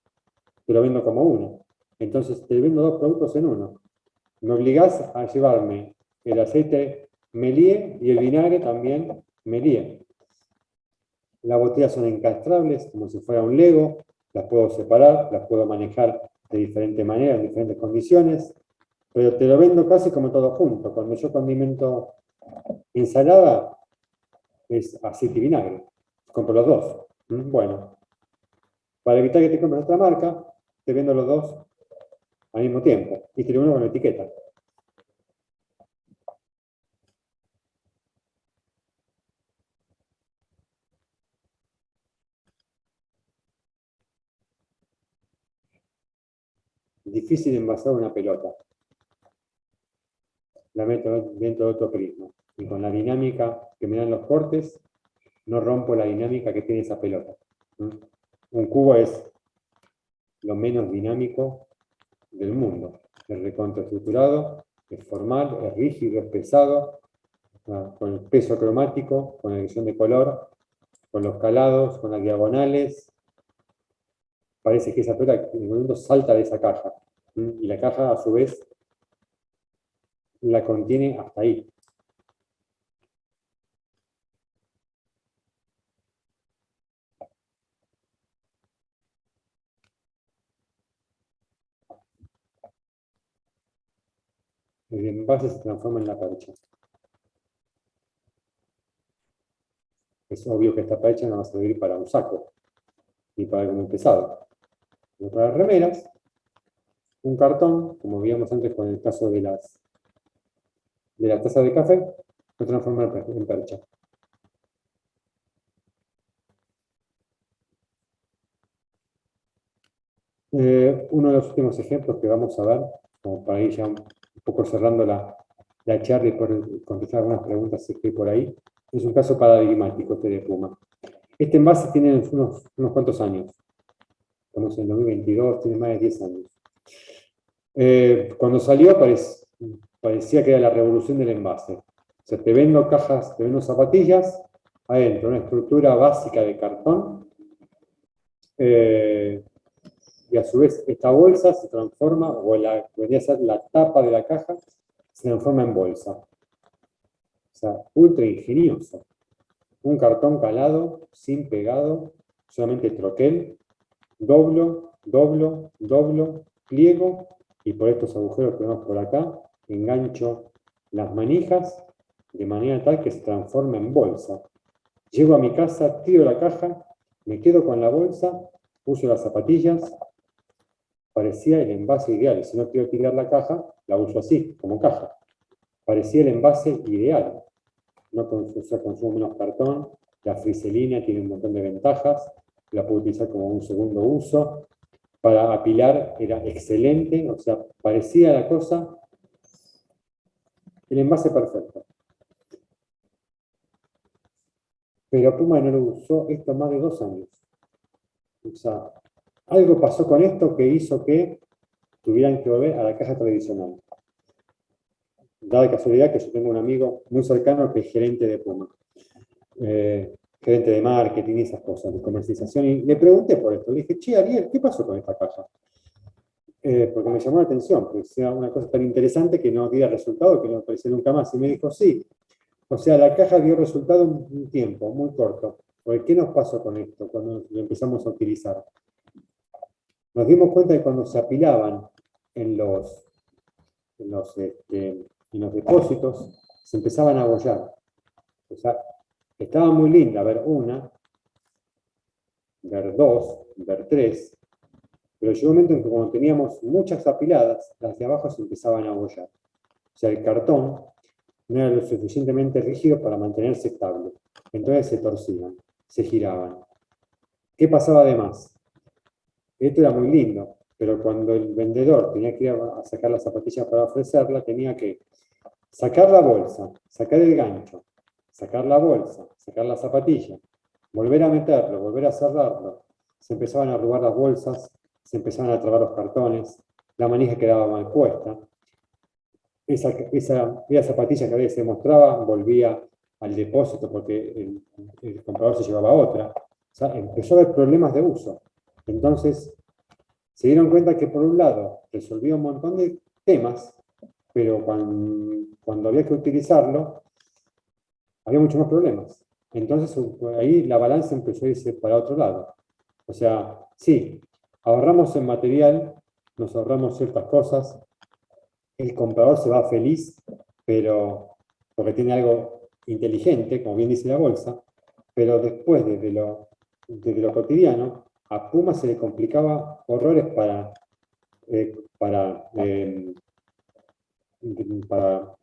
Speaker 1: te lo vendo como una. Entonces te vendo 2 productos en uno. Me obligás a llevarme el aceite Méliès y el vinagre también Méliès. Las botellas son encastrables como si fuera un Lego, las puedo separar, las puedo manejar de diferente manera, en diferentes condiciones, pero te lo vendo casi como todo junto. Cuando yo condimento ensalada, es aceite y vinagre. Compro los 2. Bueno, para evitar que te compres otra marca, te vendo los 2 al mismo tiempo y te lo vendo con etiqueta. Difícil envasar una pelota. La meto dentro de otro prisma. Y con la dinámica que me dan los cortes, no rompo la dinámica que tiene esa pelota. Un cubo es lo menos dinámico del mundo. Es recontraestructurado, es formal, es rígido, es pesado, con el peso cromático, con la dirección de color, con los calados, con las diagonales. Parece que esa pelota en el momento salta de esa caja. Y la caja, a su vez, la contiene hasta ahí. El envase se transforma en la percha. Es obvio que esta percha no va a servir para un saco, ni para algo muy pesado. Pero para remeras, un cartón, como veíamos antes con el caso de la taza de café, lo transforma en percha. Uno de los últimos ejemplos que vamos a ver, como para ir ya un poco cerrando la charla y por contestar algunas preguntas que hay por ahí, es un caso paradigmático este de Puma. Este envase tiene unos cuantos años. Estamos en 2022, tiene más de 10 años. Cuando salió parecía que era la revolución del envase. O sea, te vendo cajas, te vendo zapatillas, adentro una estructura básica de cartón, y a su vez esta bolsa se transforma, o podría ser la tapa de la caja, se transforma en bolsa. O sea, ultra ingenioso. Un cartón calado, sin pegado, solamente troquel, doblo, doblo, doblo, pliego, y por estos agujeros que vemos por acá, engancho las manijas de manera tal que se transforma en bolsa. Llego a mi casa, tiro la caja, me quedo con la bolsa, uso las zapatillas, parecía el envase ideal. Y si no quiero tirar la caja, la uso así, como caja. Parecía el envase ideal. No consumo menos cartón, la friselina tiene un montón de ventajas, la puedo utilizar como un segundo uso. Para apilar era excelente, o sea, parecía la cosa el envase perfecto. Pero Puma no lo usó esto más de 2 años. O sea, algo pasó con esto que hizo que tuvieran que volver a la caja tradicional. Da la casualidad que yo tengo un amigo muy cercano que es gerente de Puma. Gerente de marketing y esas cosas, de comercialización, y le pregunté por esto. Le dije, che, Ariel, ¿qué pasó con esta caja? Porque me llamó la atención, porque era una cosa tan interesante que no diera resultado, que no apareció nunca más. Y me dijo, sí, o sea, la caja dio resultado un tiempo muy corto. Porque, ¿qué nos pasó con esto cuando lo empezamos a utilizar? Nos dimos cuenta de cuando se apilaban en los, en los, este, en los depósitos, se empezaban a abollar. O sea, estaba muy linda ver una, ver dos, ver tres, pero llegó un momento en que cuando teníamos muchas apiladas, las de abajo se empezaban a abollar. O sea, el cartón no era lo suficientemente rígido para mantenerse estable. Entonces se torcían, se giraban. ¿Qué pasaba además? Esto era muy lindo, pero cuando el vendedor tenía que ir a sacar las zapatillas para ofrecerla, tenía que sacar la bolsa, sacar el gancho, sacar la bolsa, sacar la zapatilla, volver a meterlo, volver a cerrarlo. Se empezaban a arrugar las bolsas, se empezaban a trabar los cartones, la manija quedaba mal puesta. Esa zapatilla que a veces se mostraba volvía al depósito porque el comprador se llevaba otra. O sea, empezó a haber problemas de uso. Entonces, se dieron cuenta que por un lado resolvía un montón de temas, pero cuando había que utilizarlo, había muchos más problemas. Entonces ahí la balanza empezó a irse para otro lado. O sea, sí, ahorramos en material, nos ahorramos ciertas cosas, el comprador se va feliz, pero porque tiene algo inteligente, como bien dice la bolsa, pero después, desde lo cotidiano, a Puma se le complicaba horrores para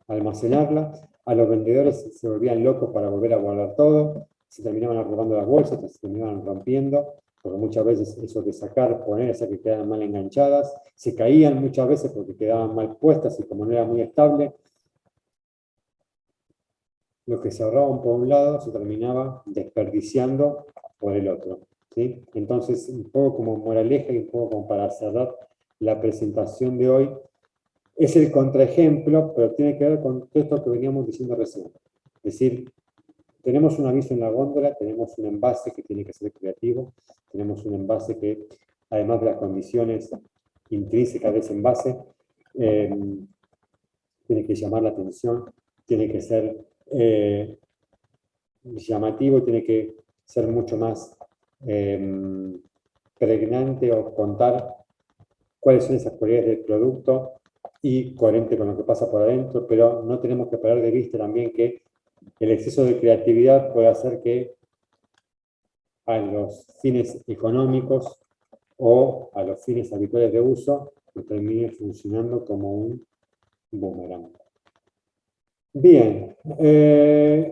Speaker 1: almacenarla, a los vendedores se volvían locos para volver a guardar todo, se terminaban arrugando las bolsas, se terminaban rompiendo, porque muchas veces eso de sacar, poner, hacía que quedaran mal enganchadas, se caían muchas veces porque quedaban mal puestas y como no era muy estable, lo que se ahorraban por un lado se terminaba desperdiciando por el otro. ¿Sí? Entonces, un poco como moraleja y un poco como para cerrar la presentación de hoy, es el contraejemplo, pero tiene que ver con esto que veníamos diciendo recién. Es decir, tenemos un aviso en la góndola, tenemos un envase que tiene que ser creativo, tenemos un envase que, además de las condiciones intrínsecas de ese envase, tiene que llamar la atención, tiene que ser llamativo, tiene que ser mucho más pregnante o contar cuáles son esas cualidades del producto y coherente con lo que pasa por adentro, pero no tenemos que perder de vista también que el exceso de creatividad puede hacer que a los fines económicos o a los fines habituales de uso termine funcionando como un boomerang. Bien,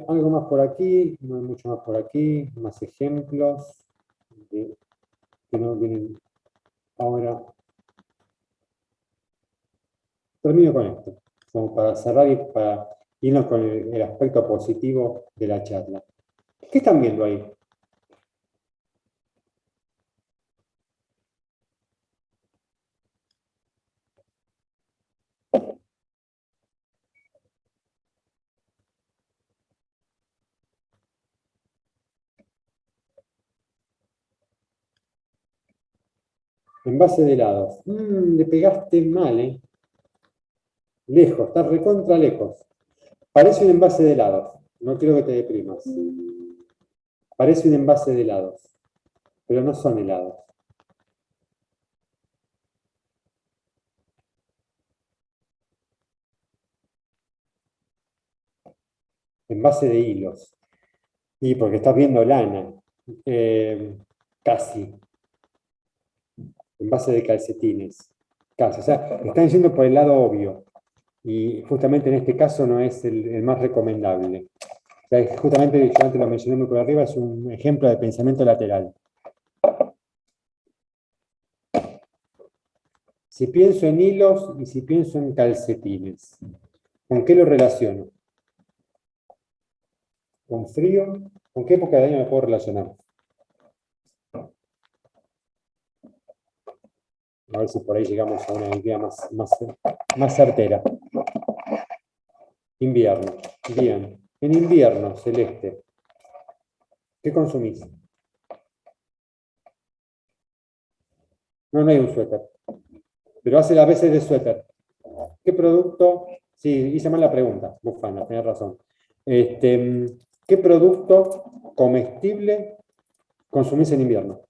Speaker 1: algo más por aquí, no hay mucho más por aquí, más ejemplos que no vienen ahora. Termino con esto, como para cerrar y para irnos con el aspecto positivo de la charla. ¿Qué están viendo ahí? Envase de helados. Le pegaste mal, ¿eh? Lejos, está recontra lejos. Parece un envase de helados. No quiero que te deprimas. Parece un envase de helados, pero no son helados. Envase de hilos. Y porque estás viendo lana. Casi. Envase de calcetines. Casi. O sea, están yendo por el lado obvio. Y justamente en este caso no es el más recomendable. O sea, justamente, yo antes lo mencioné muy por arriba, es un ejemplo de pensamiento lateral. Si pienso en hilos y si pienso en calcetines, ¿con qué lo relaciono? ¿Con frío? ¿Con qué época de año me puedo relacionar? A ver si por ahí llegamos a una idea más certera. Invierno. Bien. En invierno, Celeste, ¿qué consumís? No, no hay un suéter. Pero hace las veces de suéter. ¿Qué producto? Sí, hice mal la pregunta. Bufanda, tenés razón. ¿Qué producto comestible consumís en invierno?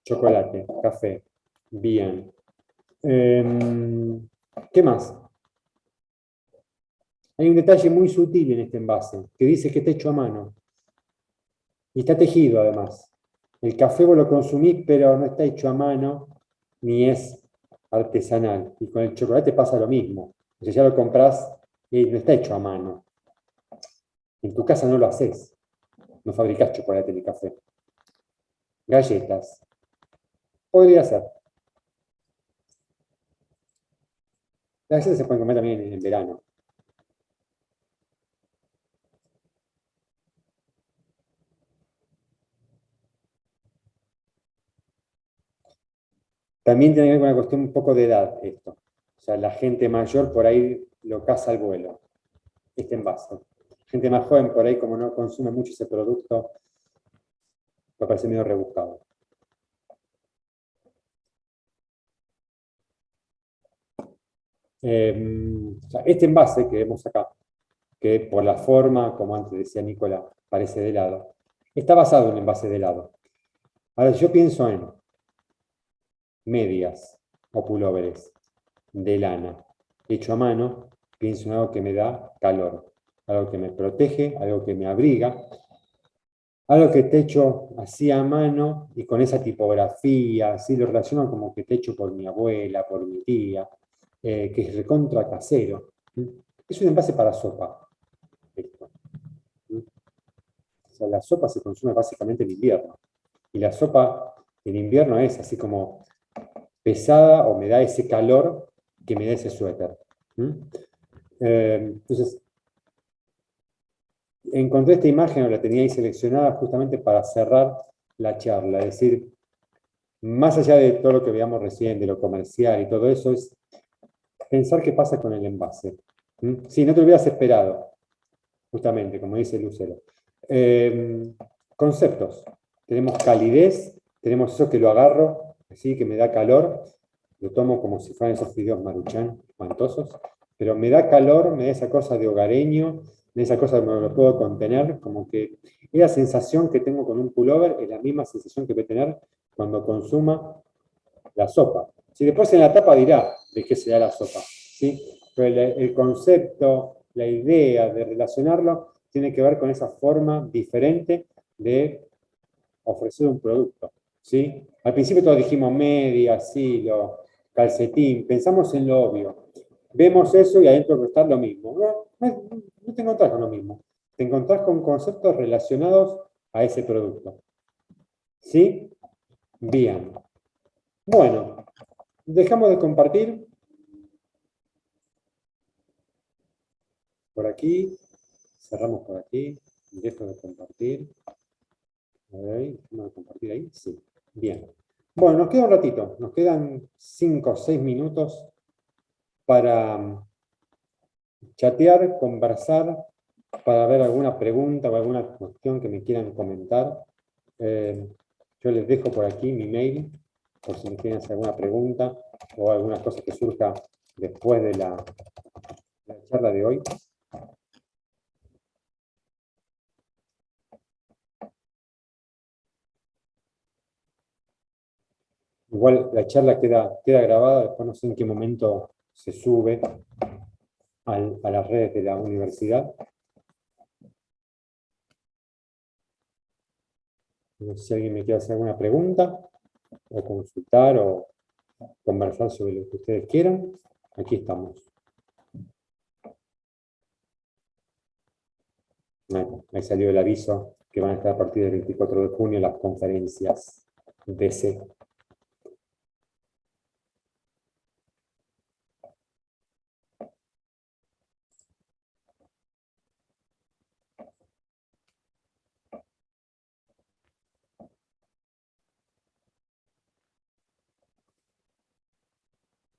Speaker 1: Chocolate, café. Bien. ¿Qué más? Hay un detalle muy sutil en este envase, que dice que está hecho a mano. Y está tejido además. El café vos lo consumís, pero no está hecho a mano, ni es artesanal. Y con el chocolate pasa lo mismo. O sea, ya lo comprás y no está hecho a mano. En tu casa no lo haces. No fabricás chocolate ni café. Galletas. Podría ser. Las galletas se pueden comer también en el verano. También tiene que ver con una cuestión un poco de edad esto. O sea, la gente mayor por ahí lo caza al vuelo, este envase. Gente más joven por ahí, como no consume mucho ese producto, me parece medio rebuscado. O sea, este envase que vemos acá, que por la forma, como antes decía Nicola, parece de helado, está basado en un envase de helado. Ahora, si yo pienso en medias o pulóveres de lana hecho a mano, pienso en algo que me da calor, algo que me protege, algo que me abriga, algo que esté hecho así a mano y con esa tipografía, así lo relaciono como que esté hecho por mi abuela, por mi tía, que es recontra casero. Es un envase para sopa. Esto. O sea, la sopa se consume básicamente en invierno. Y la sopa en invierno es así como pesada o me da ese calor que me da ese suéter. Entonces, encontré esta imagen, o la tenía ahí seleccionada justamente para cerrar la charla. Es decir, más allá de todo lo que veamos recién, de lo comercial y todo eso, es pensar qué pasa con el envase. Sí, no te lo hubieras esperado, justamente, como dice Lucero. Conceptos. Tenemos calidez, tenemos eso que lo agarro, así que me da calor, lo tomo como si fueran esos fideos Maruchan, espantosos, pero me da calor, me da esa cosa de hogareño, de esa cosa que me lo puedo contener, como que esa sensación que tengo con un pullover es la misma sensación que voy a tener cuando consuma la sopa. Si después en la tapa dirá de qué será la sopa, ¿sí? Pero el concepto, la idea de relacionarlo tiene que ver con esa forma diferente de ofrecer un producto, ¿sí? Al principio todos dijimos media, hilo, calcetín, pensamos en lo obvio. Vemos eso y adentro está lo mismo. No te encontrás con lo mismo. Te encontrás con conceptos relacionados a ese producto. ¿Sí? Bien. Bueno, dejamos de compartir por aquí. Cerramos por aquí. Dejo de compartir. ¿Dejamos de compartir ahí? Sí. Bien. Bueno, nos queda un ratito. Nos quedan 5 o 6 minutos para chatear, conversar para ver alguna pregunta o alguna cuestión que me quieran comentar. Yo les dejo por aquí mi mail, por si me quieren hacer alguna pregunta o alguna cosa que surja después de la charla de hoy. Igual la charla queda grabada, después no sé en qué momento se sube a las redes de la universidad. No sé si alguien me quiere hacer alguna pregunta, o consultar, o conversar sobre lo que ustedes quieran. Aquí estamos. Bueno, ahí salió el aviso que van a estar a partir del 24 de junio las conferencias DC.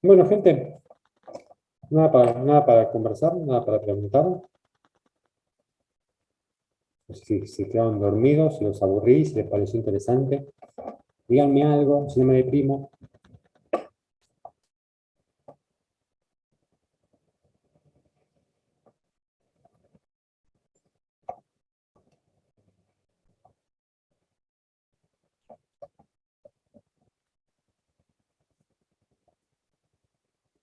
Speaker 1: Bueno, gente, nada para conversar, nada para preguntar. Si se quedaron dormidos, si los aburrí, si les pareció interesante, díganme algo, si no me deprimo.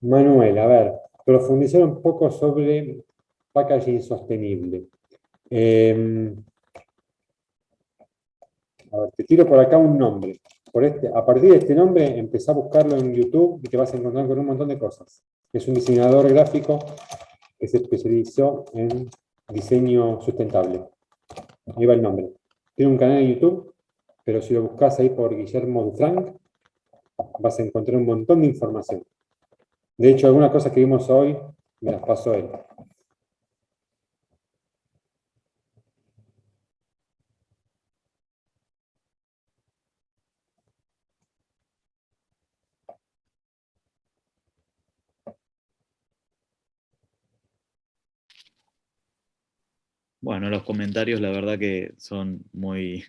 Speaker 1: Manuel, a ver, profundizar un poco sobre packaging sostenible. A ver, te tiro por acá un nombre. A partir de este nombre, empezá a buscarlo en YouTube y te vas a encontrar con un montón de cosas. Es un diseñador gráfico que se especializó en diseño sustentable. Ahí va el nombre. Tiene un canal en YouTube, pero si lo buscas ahí por Guillermo Dufranc, vas a encontrar un montón de información. De hecho, algunas cosas que vimos hoy me las pasó él.
Speaker 2: Bueno, los comentarios la verdad que son muy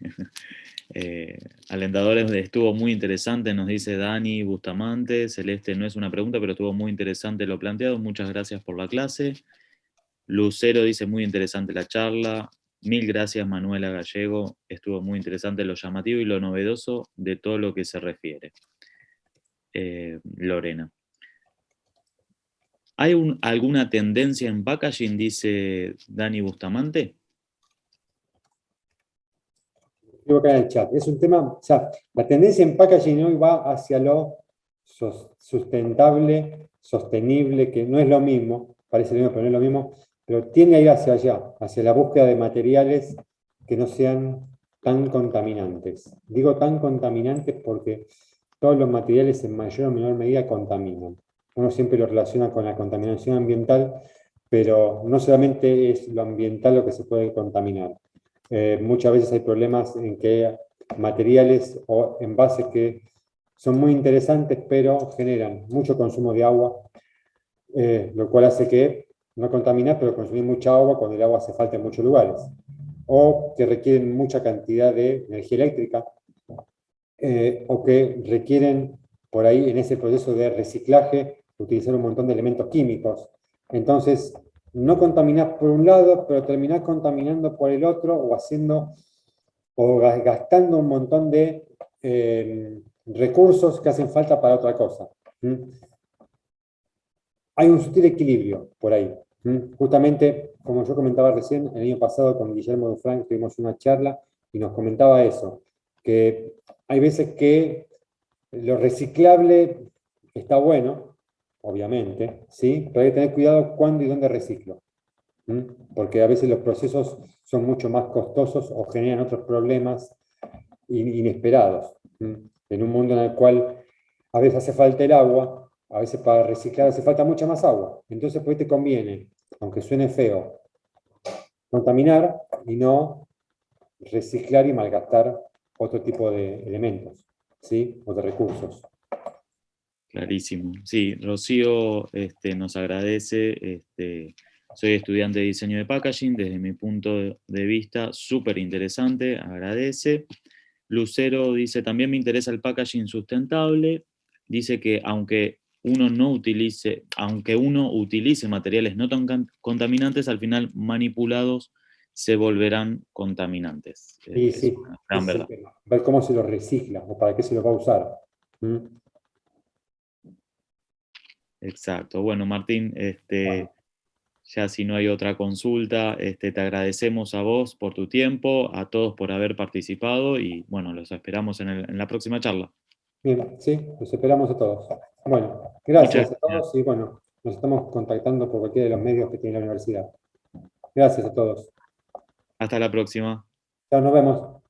Speaker 2: alentadores. Estuvo muy interesante, nos dice Dani Bustamante. Celeste, no es una pregunta, pero estuvo muy interesante lo planteado. Muchas gracias por la clase. Lucero dice muy interesante la charla. Mil gracias Manuela Gallego. Estuvo muy interesante lo llamativo y lo novedoso de todo lo que se refiere. Lorena. ¿Hay alguna tendencia en packaging, dice Dani Bustamante?
Speaker 1: Escribo acá en el chat. Es un tema, o sea, la tendencia en packaging hoy va hacia lo sustentable, sostenible, que no es lo mismo, parece lo mismo, pero no es lo mismo, pero tiende a ir hacia allá, hacia la búsqueda de materiales que no sean tan contaminantes. Digo tan contaminantes porque todos los materiales en mayor o menor medida contaminan. Uno siempre lo relaciona con la contaminación ambiental, pero no solamente es lo ambiental lo que se puede contaminar. Muchas veces hay problemas en que materiales o envases que son muy interesantes, pero generan mucho consumo de agua, lo cual hace que no contaminar, pero consumir mucha agua cuando el agua hace falta en muchos lugares. O que requieren mucha cantidad de energía eléctrica, o que requieren por ahí en ese proceso de reciclaje utilizar un montón de elementos químicos. Entonces, no contaminás por un lado, pero terminás contaminando por el otro o haciendo o gastando un montón de recursos que hacen falta para otra cosa. Hay un sutil equilibrio por ahí. Justamente, como yo comentaba recién, el año pasado con Guillermo Dufranc tuvimos una charla y nos comentaba eso, que hay veces que lo reciclable está bueno, obviamente, ¿sí? Pero hay que tener cuidado cuándo y dónde reciclo. Porque a veces los procesos son mucho más costosos o generan otros problemas inesperados. En un mundo en el cual a veces hace falta el agua, a veces para reciclar hace falta mucha más agua. Entonces, pues te conviene, aunque suene feo, contaminar y no reciclar y malgastar otro tipo de elementos, ¿sí? O de recursos.
Speaker 2: Clarísimo. Sí, Rocío nos agradece Soy estudiante de diseño de packaging, desde mi punto de vista, súper interesante, agradece. Lucero dice, también me interesa el packaging sustentable. Dice que aunque uno utilice materiales no tan contaminantes, al final manipulados se volverán contaminantes.
Speaker 1: Y
Speaker 2: Es
Speaker 1: sí,
Speaker 2: una gran
Speaker 1: ese es
Speaker 2: verdad.
Speaker 1: el tema. Ver cómo se lo recicla o para qué se lo va a usar. ¿Mm?
Speaker 2: Exacto. Bueno, Martín,
Speaker 1: Bueno,
Speaker 2: ya si no hay otra consulta, te agradecemos a vos por tu tiempo, a todos por haber participado y bueno, los esperamos en la próxima charla.
Speaker 1: bien, sí, los esperamos a todos. Bueno,
Speaker 2: Muchas
Speaker 1: gracias a
Speaker 2: gracias.
Speaker 1: todos y bueno, nos estamos contactando por cualquiera de los medios que tiene la universidad. Gracias a todos.
Speaker 2: Hasta la próxima.
Speaker 1: Chao, nos vemos.